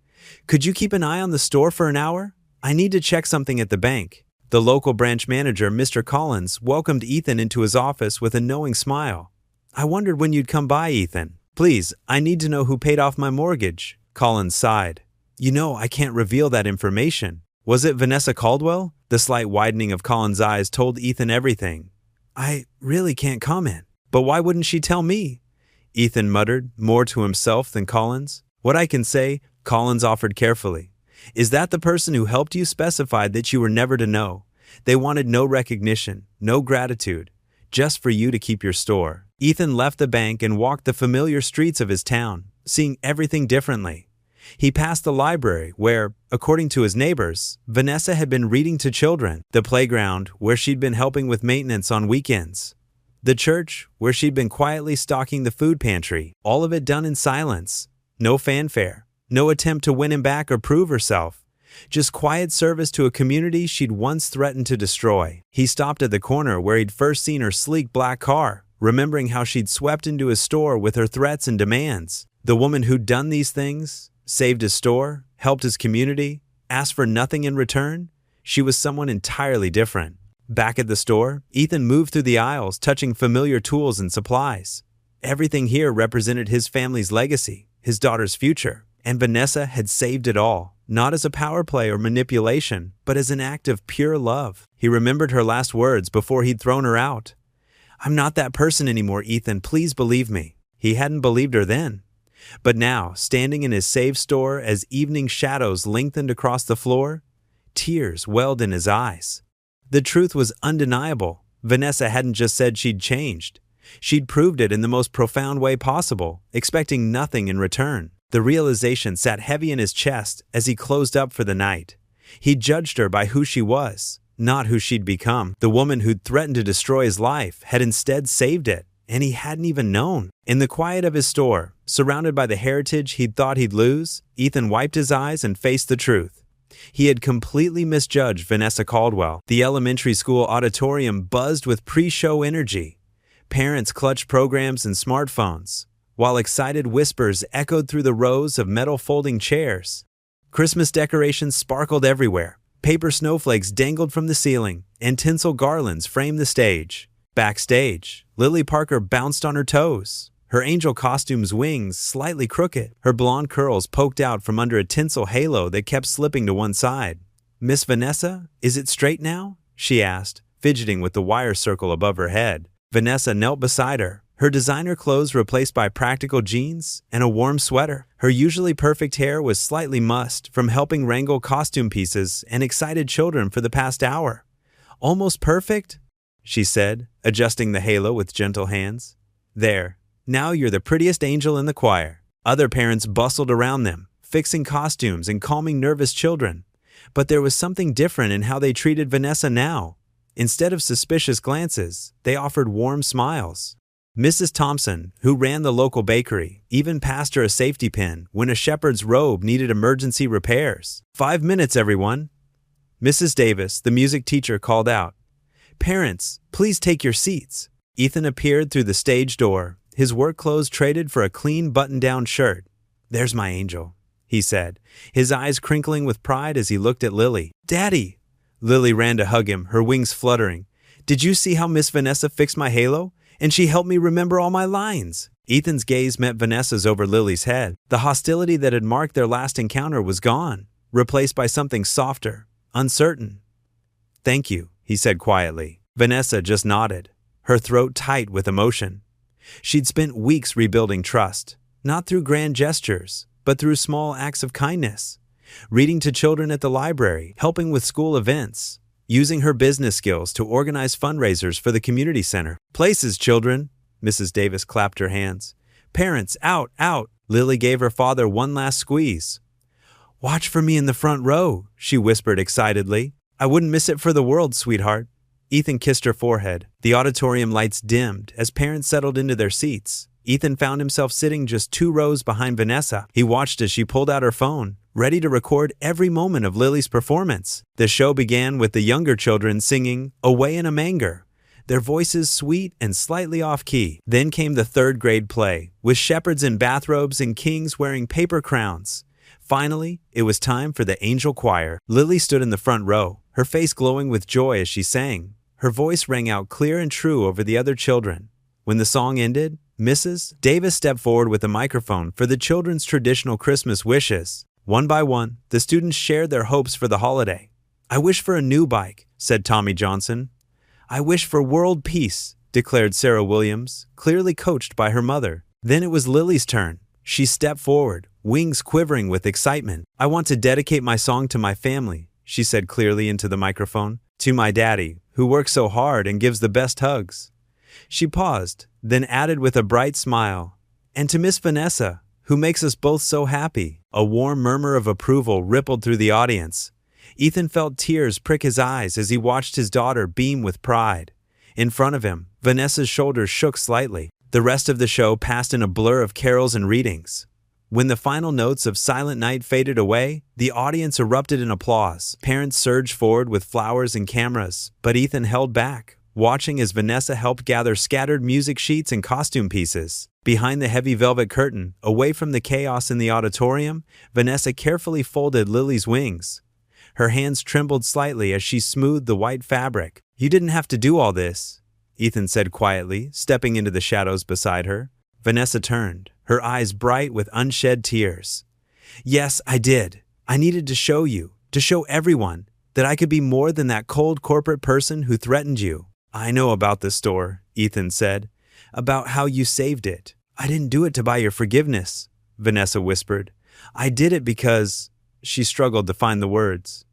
"Could you keep an eye on the store for an hour? I need to check something at the bank." The local branch manager, Mr. Collins, welcomed Ethan into his office with a knowing smile. "I wondered when you'd come by, Ethan. Please, I need to know who paid off my mortgage." Collins sighed. "You know, I can't reveal that information." Was it Vanessa Caldwell? The slight widening of Collins' eyes told Ethan everything. "I really can't comment." "But why wouldn't she tell me?" Ethan muttered, more to himself than Collins. "What I can say," Collins offered carefully, "is that the person who helped you specified that you were never to know. They wanted no recognition, no gratitude, just for you to keep your store." Ethan left the bank and walked the familiar streets of his town, seeing everything differently. He passed the library where, according to his neighbors, Vanessa had been reading to children, the playground where she'd been helping with maintenance on weekends, the church where she'd been quietly stocking the food pantry, all of it done in silence. No fanfare, no attempt to win him back or prove herself. Just quiet service to a community she'd once threatened to destroy. He stopped at the corner where he'd first seen her sleek black car, remembering how she'd swept into his store with her threats and demands. The woman who'd done these things, saved his store, helped his community, asked for nothing in return, she was someone entirely different. Back at the store, Ethan moved through the aisles, touching familiar tools and supplies. Everything here represented his family's legacy, his daughter's future, and Vanessa had saved it all, not as a power play or manipulation, but as an act of pure love. He remembered her last words before he'd thrown her out. "I'm not that person anymore, Ethan, please believe me." He hadn't believed her then. But now, standing in his saved store as evening shadows lengthened across the floor, tears welled in his eyes. The truth was undeniable. Vanessa hadn't just said she'd changed. She'd proved it in the most profound way possible, expecting nothing in return. The realization sat heavy in his chest as he closed up for the night. He judged her by who she was, not who she'd become. The woman who'd threatened to destroy his life had instead saved it, and he hadn't even known. In the quiet of his store, surrounded by the heritage he'd thought he'd lose, Ethan wiped his eyes and faced the truth. He had completely misjudged Vanessa Caldwell. The elementary school auditorium buzzed with pre-show energy. Parents clutched programs and smartphones, while excited whispers echoed through the rows of metal folding chairs. Christmas decorations sparkled everywhere. Paper snowflakes dangled from the ceiling, and tinsel garlands framed the stage. Backstage, Lily Parker bounced on her toes, her angel costume's wings slightly crooked. Her blonde curls poked out from under a tinsel halo that kept slipping to one side. "Miss Vanessa, is it straight now?" she asked, fidgeting with the wire circle above her head. Vanessa knelt beside her, Her designer clothes replaced by practical jeans and a warm sweater. Her usually perfect hair was slightly mussed from helping wrangle costume pieces and excited children for the past hour. "Almost perfect?" she said, adjusting the halo with gentle hands. "There. Now you're the prettiest angel in the choir." Other parents bustled around them, fixing costumes and calming nervous children. But there was something different in how they treated Vanessa now. Instead of suspicious glances, they offered warm smiles. Mrs. Thompson, who ran the local bakery, even passed her a safety pin when a shepherd's robe needed emergency repairs. "5 minutes, everyone." Mrs. Davis, the music teacher, called out, "Parents, please take your seats." Ethan appeared through the stage door, his work clothes traded for a clean button-down shirt. "There's my angel," he said, his eyes crinkling with pride as he looked at Lily. "Daddy!" Lily ran to hug him, her wings fluttering. "Did you see how Miss Vanessa fixed my halo? And she helped me remember all my lines." Ethan's gaze met Vanessa's over Lily's head. The hostility that had marked their last encounter was gone, replaced by something softer, uncertain. "Thank you," he said quietly. Vanessa just nodded, her throat tight with emotion. She'd spent weeks rebuilding trust, not through grand gestures, but through small acts of kindness. Reading to children at the library, helping with school events, using her business skills to organize fundraisers for the community center. "Places, children." Mrs. Davis clapped her hands. "Parents, out, out." Lily gave her father one last squeeze. "Watch for me in the front row," she whispered excitedly. "I wouldn't miss it for the world, sweetheart." Ethan kissed her forehead. The auditorium lights dimmed as parents settled into their seats. Ethan found himself sitting just 2 rows behind Vanessa. He watched as she pulled out her phone, ready to record every moment of Lily's performance. The show began with the younger children singing "Away in a Manger," their voices sweet and slightly off-key. Then came the 3rd grade play, with shepherds in bathrobes and kings wearing paper crowns. Finally, it was time for the angel choir. Lily stood in the front row, her face glowing with joy as she sang. Her voice rang out clear and true over the other children. When the song ended, Mrs. Davis stepped forward with a microphone for the children's traditional Christmas wishes. One by one, the students shared their hopes for the holiday. "I wish for a new bike," said Tommy Johnson. "I wish for world peace," declared Sarah Williams, clearly coached by her mother. Then it was Lily's turn. She stepped forward, wings quivering with excitement. "I want to dedicate my song to my family," she said clearly into the microphone. "To my daddy, who works so hard and gives the best hugs." She paused, then added with a bright smile, "And to Miss Vanessa, who makes us both so happy." A warm murmur of approval rippled through the audience. Ethan felt tears prick his eyes as he watched his daughter beam with pride. In front of him, Vanessa's shoulders shook slightly. The rest of the show passed in a blur of carols and readings. When the final notes of Silent Night faded away, the audience erupted in applause. Parents surged forward with flowers and cameras, but Ethan held back, watching as Vanessa helped gather scattered music sheets and costume pieces. Behind the heavy velvet curtain, away from the chaos in the auditorium, Vanessa carefully folded Lily's wings. Her hands trembled slightly as she smoothed the white fabric. "You didn't have to do all this," Ethan said quietly, stepping into the shadows beside her. Vanessa turned, her eyes bright with unshed tears. "Yes, I did. I needed to show you, to show everyone, that I could be more than that cold corporate person who threatened you." "I know about the store," Ethan said, "about how you saved it." "I didn't do it to buy your forgiveness," Vanessa whispered. "I did it because—" she struggled to find the words.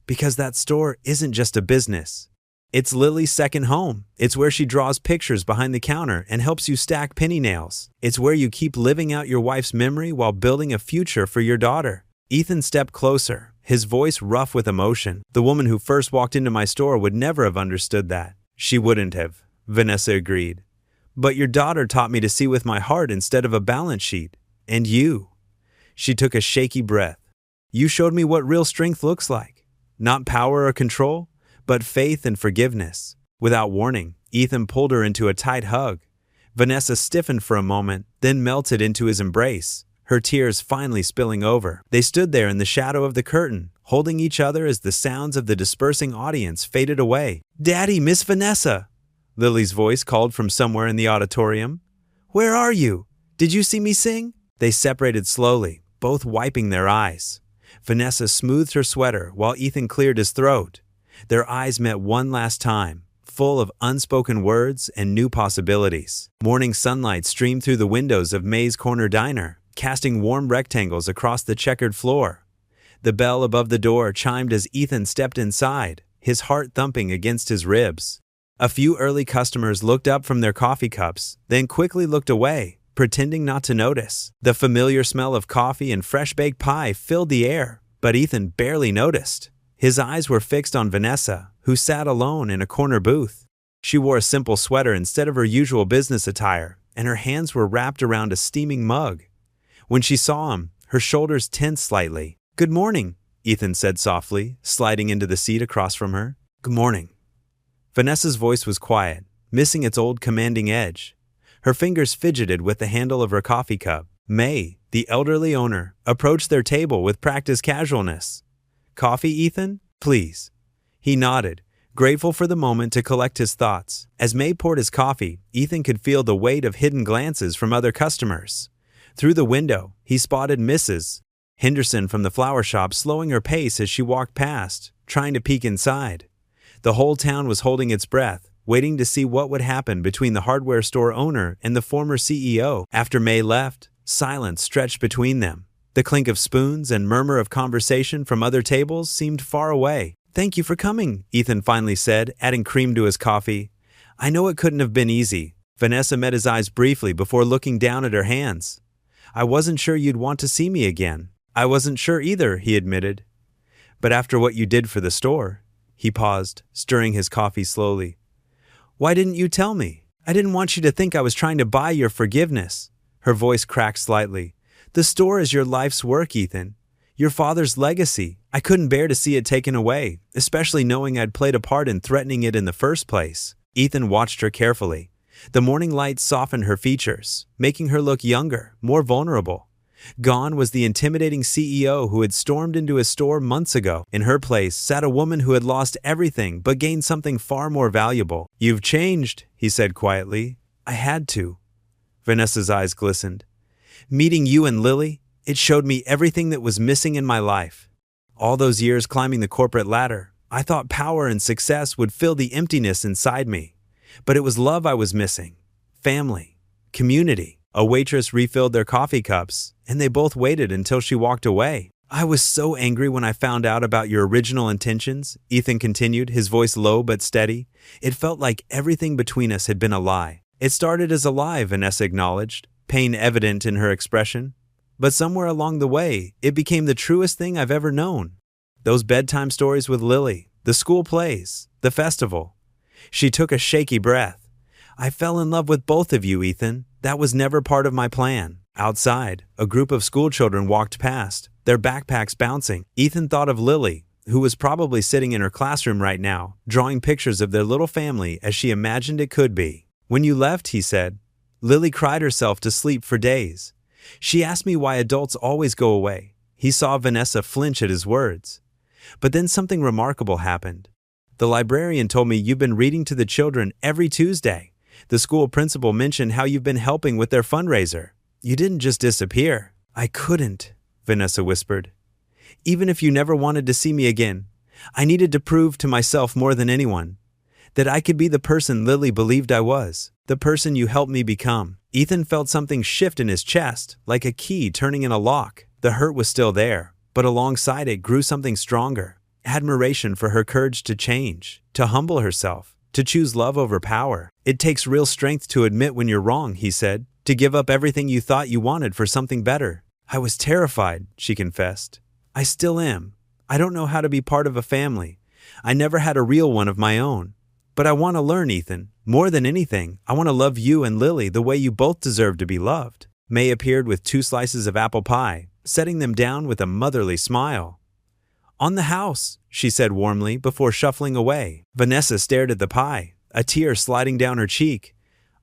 "Because that store isn't just a business. It's Lily's second home. It's where she draws pictures behind the counter and helps you stack penny nails. It's where you keep living out your wife's memory while building a future for your daughter." Ethan stepped closer, his voice rough with emotion. "The woman who first walked into my store would never have understood that." "She wouldn't have," Vanessa agreed. "But your daughter taught me to see with my heart instead of a balance sheet. And you." She took a shaky breath. "You showed me what real strength looks like. Not power or control, but faith and forgiveness." Without warning, Ethan pulled her into a tight hug. Vanessa stiffened for a moment, then melted into his embrace, her tears finally spilling over. They stood there in the shadow of the curtain, holding each other as the sounds of the dispersing audience faded away. "Daddy, Miss Vanessa!" Lily's voice called from somewhere in the auditorium. "Where are you? Did you see me sing?" They separated slowly, both wiping their eyes. Vanessa smoothed her sweater while Ethan cleared his throat. Their eyes met one last time, full of unspoken words and new possibilities. Morning sunlight streamed through the windows of May's Corner Diner, casting warm rectangles across the checkered floor. The bell above the door chimed as Ethan stepped inside, his heart thumping against his ribs. A few early customers looked up from their coffee cups, then quickly looked away, pretending not to notice. The familiar smell of coffee and fresh-baked pie filled the air, but Ethan barely noticed. His eyes were fixed on Vanessa, who sat alone in a corner booth. She wore a simple sweater instead of her usual business attire, and her hands were wrapped around a steaming mug. When she saw him, her shoulders tensed slightly. "Good morning," Ethan said softly, sliding into the seat across from her. "Good morning." Vanessa's voice was quiet, missing its old commanding edge. Her fingers fidgeted with the handle of her coffee cup. May, the elderly owner, approached their table with practiced casualness. "Coffee, Ethan? Please." He nodded, grateful for the moment to collect his thoughts. As May poured his coffee, Ethan could feel the weight of hidden glances from other customers. Through the window, he spotted Mrs. Henderson from the flower shop slowing her pace as she walked past, trying to peek inside. The whole town was holding its breath, waiting to see what would happen between the hardware store owner and the former CEO. After May left, silence stretched between them. The clink of spoons and murmur of conversation from other tables seemed far away. "Thank you for coming," Ethan finally said, adding cream to his coffee. "I know it couldn't have been easy." Vanessa met his eyes briefly before looking down at her hands. "I wasn't sure you'd want to see me again." "I wasn't sure either," he admitted. "But after what you did for the store." He paused, stirring his coffee slowly. "Why didn't you tell me? I didn't want you to think I was trying to buy your forgiveness." Her voice cracked slightly. "The store is your life's work, Ethan. Your father's legacy. I couldn't bear to see it taken away, especially knowing I'd played a part in threatening it in the first place." Ethan watched her carefully. The morning light softened her features, making her look younger, more vulnerable. Gone was the intimidating CEO who had stormed into his store months ago. In her place sat a woman who had lost everything but gained something far more valuable. "You've changed," he said quietly. "I had to." Vanessa's eyes glistened. "Meeting you and Lily, it showed me everything that was missing in my life. All those years climbing the corporate ladder, I thought power and success would fill the emptiness inside me. But it was love I was missing. Family. Community." A waitress refilled their coffee cups, and they both waited until she walked away. "I was so angry when I found out about your original intentions," Ethan continued, his voice low but steady. "It felt like everything between us had been a lie." "It started as a lie," Vanessa acknowledged, pain evident in her expression. "But somewhere along the way, it became the truest thing I've ever known. Those bedtime stories with Lily, the school plays, the festival." She took a shaky breath. "I fell in love with both of you, Ethan. That was never part of my plan." Outside, a group of schoolchildren walked past, their backpacks bouncing. Ethan thought of Lily, who was probably sitting in her classroom right now, drawing pictures of their little family as she imagined it could be. "When you left," he said, "Lily cried herself to sleep for days. She asked me why adults always go away." He saw Vanessa flinch at his words. "But then something remarkable happened. The librarian told me you've been reading to the children every Tuesday. The school principal mentioned how you've been helping with their fundraiser. You didn't just disappear." "I couldn't," Vanessa whispered. "Even if you never wanted to see me again, I needed to prove to myself more than anyone that I could be the person Lily believed I was, the person you helped me become." Ethan felt something shift in his chest, like a key turning in a lock. The hurt was still there, but alongside it grew something stronger. Admiration for her courage to change, to humble herself, to choose love over power. "It takes real strength to admit when you're wrong," he said, "to give up everything you thought you wanted for something better." "I was terrified," she confessed. "I still am. I don't know how to be part of a family. I never had a real one of my own. But I want to learn, Ethan. More than anything, I want to love you and Lily the way you both deserve to be loved." May appeared with 2 slices of apple pie, setting them down with a motherly smile. "On the house," she said warmly before shuffling away. Vanessa stared at the pie, a tear sliding down her cheek.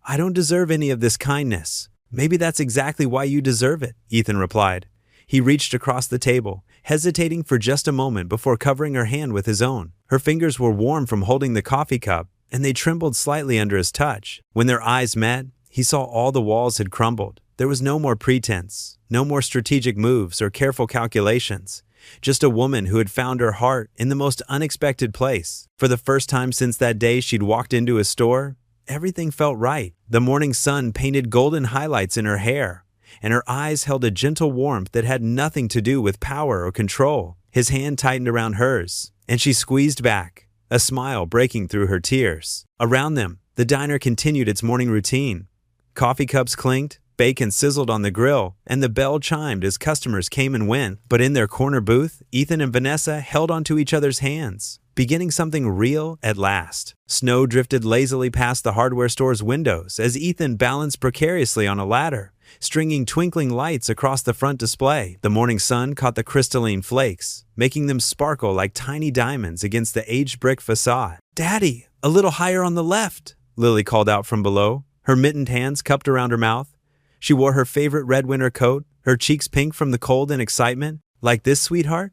"I don't deserve any of this kindness." "Maybe that's exactly why you deserve it," Ethan replied. He reached across the table, hesitating for just a moment before covering her hand with his own. Her fingers were warm from holding the coffee cup, and they trembled slightly under his touch. When their eyes met, he saw all the walls had crumbled. There was no more pretense, no more strategic moves or careful calculations. Just a woman who had found her heart in the most unexpected place. For the first time since that day she'd walked into a store, everything felt right. The morning sun painted golden highlights in her hair, and her eyes held a gentle warmth that had nothing to do with power or control. His hand tightened around hers, and she squeezed back, a smile breaking through her tears. Around them, the diner continued its morning routine. Coffee cups clinked, bacon sizzled on the grill, and the bell chimed as customers came and went. But in their corner booth, Ethan and Vanessa held onto each other's hands, beginning something real at last. Snow drifted lazily past the hardware store's windows as Ethan balanced precariously on a ladder, stringing twinkling lights across the front display. The morning sun caught the crystalline flakes, making them sparkle like tiny diamonds against the aged brick facade. "Daddy, a little higher on the left," Lily called out from below, her mittened hands cupped around her mouth. She wore her favorite red winter coat, her cheeks pink from the cold and excitement. "Like this, sweetheart?"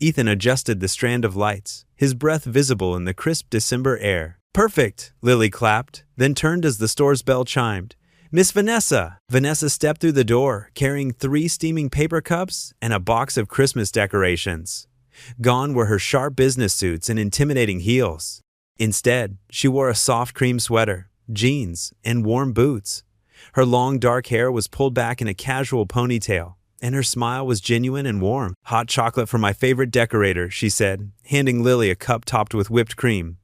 Ethan adjusted the strand of lights, his breath visible in the crisp December air. "Perfect," Lily clapped, then turned as the store's bell chimed. "Miss Vanessa!" Vanessa stepped through the door, carrying 3 steaming paper cups and a box of Christmas decorations. Gone were her sharp business suits and intimidating heels. Instead, she wore a soft cream sweater, jeans, and warm boots. Her long dark hair was pulled back in a casual ponytail, and her smile was genuine and warm. "Hot chocolate for my favorite decorator," she said, handing Lily a cup topped with whipped cream.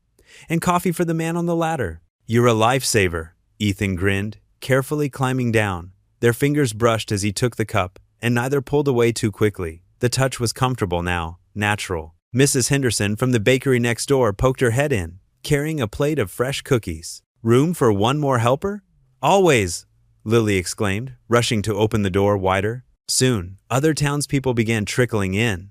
"And coffee for the man on the ladder." "You're a lifesaver," Ethan grinned, carefully climbing down. Their fingers brushed as he took the cup, and neither pulled away too quickly. The touch was comfortable now, natural. Mrs. Henderson from the bakery next door poked her head in, carrying a plate of fresh cookies. "Room for one more helper?" "Always," Lily exclaimed, rushing to open the door wider. Soon, other townspeople began trickling in.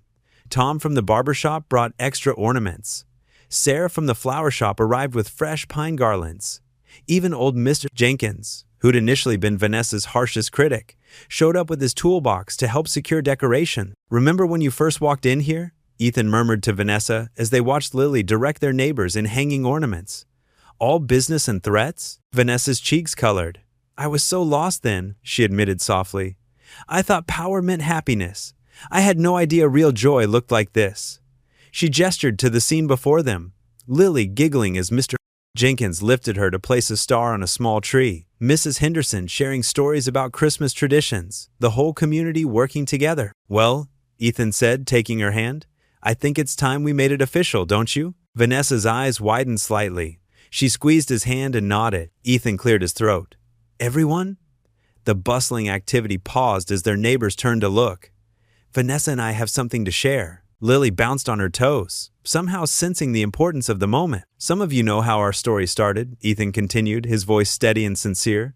Tom from the barber shop brought extra ornaments. Sarah from the flower shop arrived with fresh pine garlands. Even old Mr. Jenkins, who'd initially been Vanessa's harshest critic, showed up with his toolbox to help secure decoration. "Remember when you first walked in here?" Ethan murmured to Vanessa as they watched Lily direct their neighbors in hanging ornaments. "All business and threats?" Vanessa's cheeks colored. "I was so lost then," she admitted softly. "I thought power meant happiness. I had no idea real joy looked like this." She gestured to the scene before them, Lily giggling as Mr. Jenkins lifted her to place a star on a small tree, Mrs. Henderson sharing stories about Christmas traditions, the whole community working together. "Well," Ethan said, taking her hand, "I think it's time we made it official, don't you?" Vanessa's eyes widened slightly. She squeezed his hand and nodded. Ethan cleared his throat. "Everyone?" The bustling activity paused as their neighbors turned to look. "Vanessa and I have something to share." Lily bounced on her toes, somehow sensing the importance of the moment. "Some of you know how our story started," Ethan continued, his voice steady and sincere.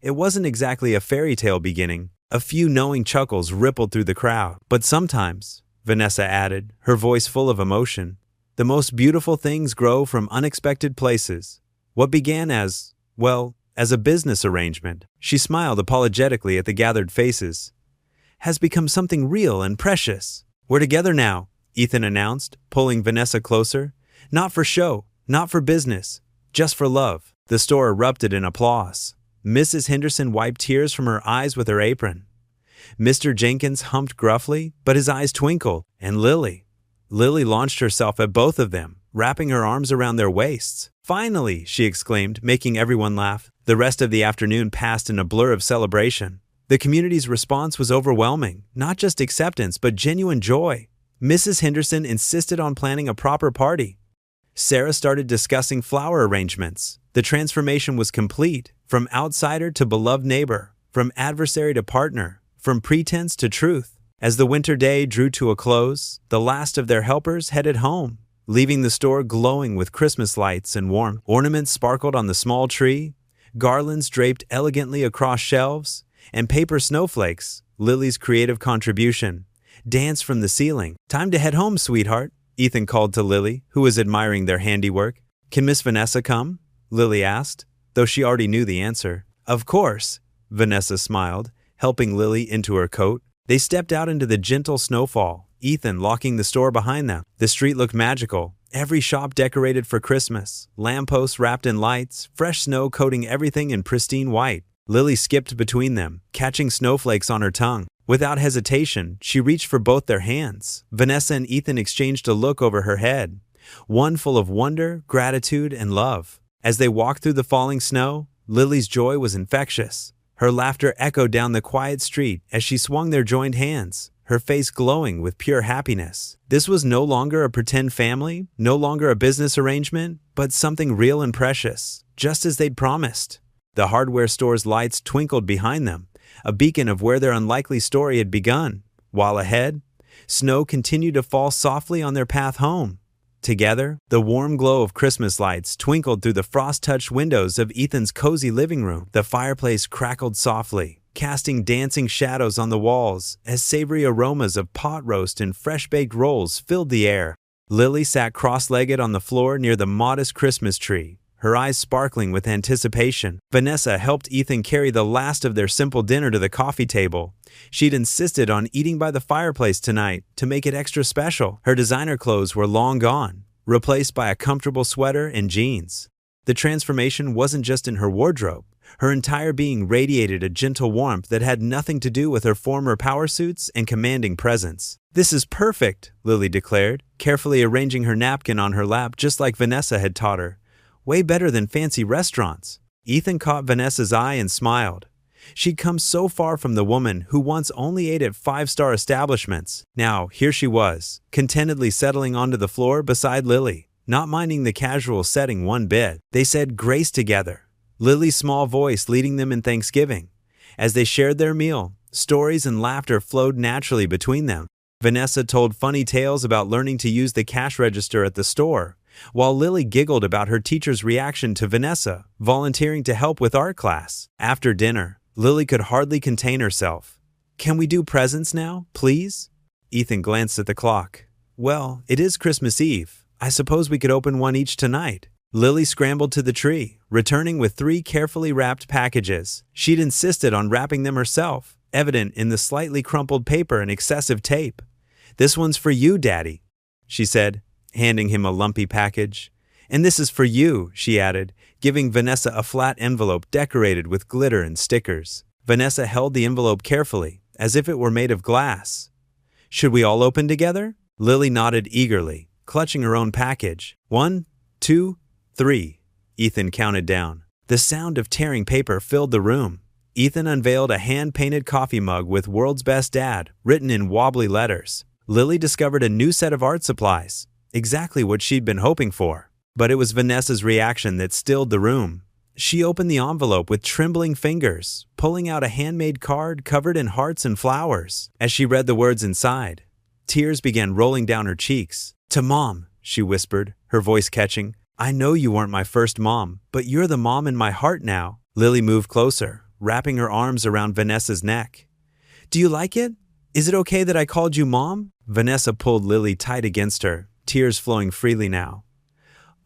"It wasn't exactly a fairy tale beginning." A few knowing chuckles rippled through the crowd. "But sometimes," Vanessa added, her voice full of emotion, "the most beautiful things grow from unexpected places. What began as, well, as a business arrangement," she smiled apologetically at the gathered faces, "has become something real and precious." "We're together now," Ethan announced, pulling Vanessa closer. "Not for show, not for business, just for love." The store erupted in applause. Mrs. Henderson wiped tears from her eyes with her apron. Mr. Jenkins humped gruffly, but his eyes twinkled. And Lily launched herself at both of them, wrapping her arms around their waists. "Finally!" she exclaimed, making everyone laugh. The rest of the afternoon passed in a blur of celebration. The community's response was overwhelming, not just acceptance, but genuine joy. Mrs. Henderson insisted on planning a proper party. Sarah started discussing flower arrangements. The transformation was complete, from outsider to beloved neighbor, from adversary to partner, from pretense to truth. As the winter day drew to a close, the last of their helpers headed home, leaving the store glowing with Christmas lights and warmth. Ornaments sparkled on the small tree, garlands draped elegantly across shelves, and paper snowflakes, Lily's creative contribution, danced from the ceiling. "Time to head home, sweetheart," Ethan called to Lily, who was admiring their handiwork. "Can Miss Vanessa come?" Lily asked, though she already knew the answer. "Of course," Vanessa smiled, helping Lily into her coat. They stepped out into the gentle snowfall, Ethan locking the store behind them. The street looked magical, every shop decorated for Christmas, lampposts wrapped in lights, fresh snow coating everything in pristine white. Lily skipped between them, catching snowflakes on her tongue. Without hesitation, she reached for both their hands. Vanessa and Ethan exchanged a look over her head, one full of wonder, gratitude, and love. As they walked through the falling snow, Lily's joy was infectious. Her laughter echoed down the quiet street as she swung their joined hands, her face glowing with pure happiness. This was no longer a pretend family, no longer a business arrangement, but something real and precious, just as they'd promised. The hardware store's lights twinkled behind them, a beacon of where their unlikely story had begun, while ahead, snow continued to fall softly on their path home. Together, the warm glow of Christmas lights twinkled through the frost-touched windows of Ethan's cozy living room. The fireplace crackled softly, casting dancing shadows on the walls as savory aromas of pot roast and fresh-baked rolls filled the air. Lily sat cross-legged on the floor near the modest Christmas tree, her eyes sparkling with anticipation. Vanessa helped Ethan carry the last of their simple dinner to the coffee table. She'd insisted on eating by the fireplace tonight to make it extra special. Her designer clothes were long gone, replaced by a comfortable sweater and jeans. The transformation wasn't just in her wardrobe. Her entire being radiated a gentle warmth that had nothing to do with her former power suits and commanding presence. "This is perfect," Lily declared, carefully arranging her napkin on her lap just like Vanessa had taught her. "Way better than fancy restaurants." Ethan caught Vanessa's eye and smiled. She'd come so far from the woman who once only ate at five-star establishments. Now, here she was, contentedly settling onto the floor beside Lily, not minding the casual setting one bit. They said grace together, Lily's small voice leading them in thanksgiving. As they shared their meal, stories and laughter flowed naturally between them. Vanessa told funny tales about learning to use the cash register at the store, while Lily giggled about her teacher's reaction to Vanessa volunteering to help with art class. After dinner, Lily could hardly contain herself. "Can we do presents now, please?" Ethan glanced at the clock. "Well, it is Christmas Eve. I suppose we could open one each tonight." Lily scrambled to the tree, returning with 3 carefully wrapped packages. She'd insisted on wrapping them herself, evident in the slightly crumpled paper and excessive tape. "This one's for you, Daddy," she said, handing him a lumpy package. "And this is for you," she added, giving Vanessa a flat envelope decorated with glitter and stickers. Vanessa held the envelope carefully, as if it were made of glass. "Should we all open together?" Lily nodded eagerly, clutching her own package. 1, 2, 3. Ethan counted down. The sound of tearing paper filled the room. Ethan unveiled a hand-painted coffee mug with "World's Best Dad" written in wobbly letters. Lily discovered a new set of art supplies, exactly what she'd been hoping for. But it was Vanessa's reaction that stilled the room. She opened the envelope with trembling fingers, pulling out a handmade card covered in hearts and flowers. As she read the words inside, tears began rolling down her cheeks. "To Mom," she whispered, her voice catching. "I know you weren't my first mom, but you're the mom in my heart now." Lily moved closer, wrapping her arms around Vanessa's neck. "Do you like it? Is it okay that I called you Mom?" Vanessa pulled Lily tight against her, tears flowing freely now.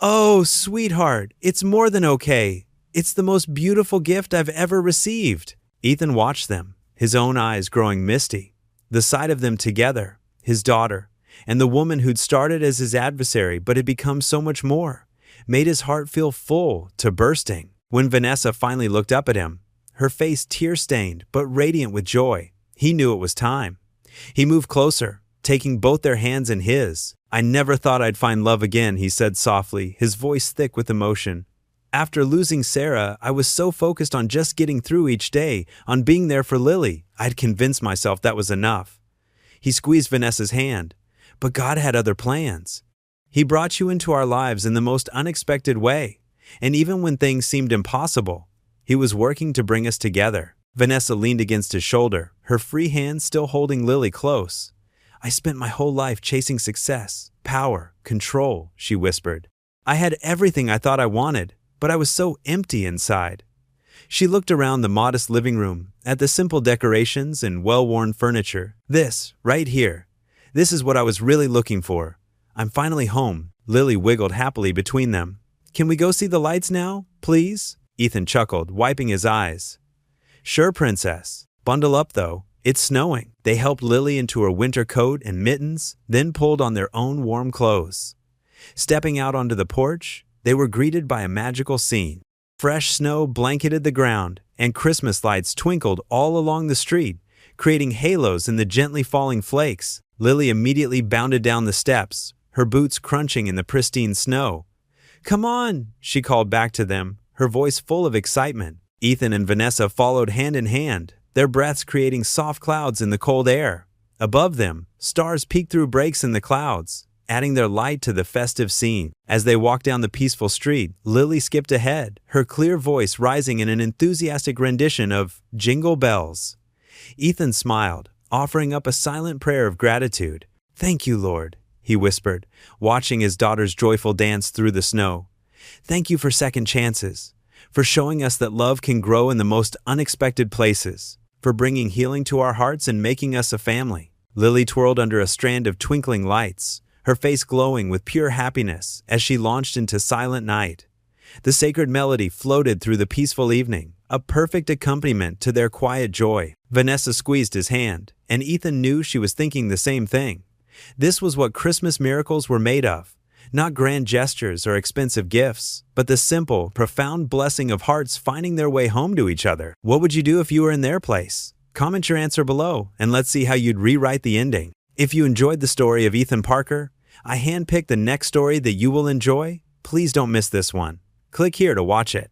"Oh, sweetheart, it's more than okay. It's the most beautiful gift I've ever received." Ethan watched them, his own eyes growing misty. The sight of them together, his daughter, and the woman who'd started as his adversary but had become so much more, made his heart feel full to bursting. When Vanessa finally looked up at him, her face tear-stained but radiant with joy, he knew it was time. He moved closer, taking both their hands in his. "I never thought I'd find love again," he said softly, his voice thick with emotion. "After losing Sarah, I was so focused on just getting through each day, on being there for Lily, I'd convinced myself that was enough." He squeezed Vanessa's hand. "But God had other plans. He brought you into our lives in the most unexpected way, and even when things seemed impossible, He was working to bring us together." Vanessa leaned against his shoulder, her free hand still holding Lily close. "I spent my whole life chasing success, power, control," she whispered. "I had everything I thought I wanted, but I was so empty inside." She looked around the modest living room, at the simple decorations and well-worn furniture. "This, right here. This is what I was really looking for. I'm finally home." Lily wiggled happily between them. "Can we go see the lights now, please?" Ethan chuckled, wiping his eyes. "Sure, princess. Bundle up, though. It's snowing." They helped Lily into her winter coat and mittens, then pulled on their own warm clothes. Stepping out onto the porch, they were greeted by a magical scene. Fresh snow blanketed the ground, and Christmas lights twinkled all along the street, creating halos in the gently falling flakes. Lily immediately bounded down the steps, her boots crunching in the pristine snow. "Come on," she called back to them, her voice full of excitement. Ethan and Vanessa followed hand in hand, their breaths creating soft clouds in the cold air. Above them, stars peeked through breaks in the clouds, adding their light to the festive scene. As they walked down the peaceful street, Lily skipped ahead, her clear voice rising in an enthusiastic rendition of Jingle Bells. Ethan smiled, offering up a silent prayer of gratitude. "Thank you, Lord," he whispered, watching his daughter's joyful dance through the snow. "Thank you for second chances, for showing us that love can grow in the most unexpected places, for bringing healing to our hearts and making us a family." Lily twirled under a strand of twinkling lights, her face glowing with pure happiness as she launched into silent night. The sacred melody floated through the peaceful evening, a perfect accompaniment to their quiet joy. Vanessa squeezed his hand, and Ethan knew she was thinking the same thing. This was what Christmas miracles were made of. Not grand gestures or expensive gifts, but the simple, profound blessing of hearts finding their way home to each other. What would you do if you were in their place? Comment your answer below, and let's see how you'd rewrite the ending. If you enjoyed the story of Ethan Parker, I handpicked the next story that you will enjoy. Please don't miss this one. Click here to watch it.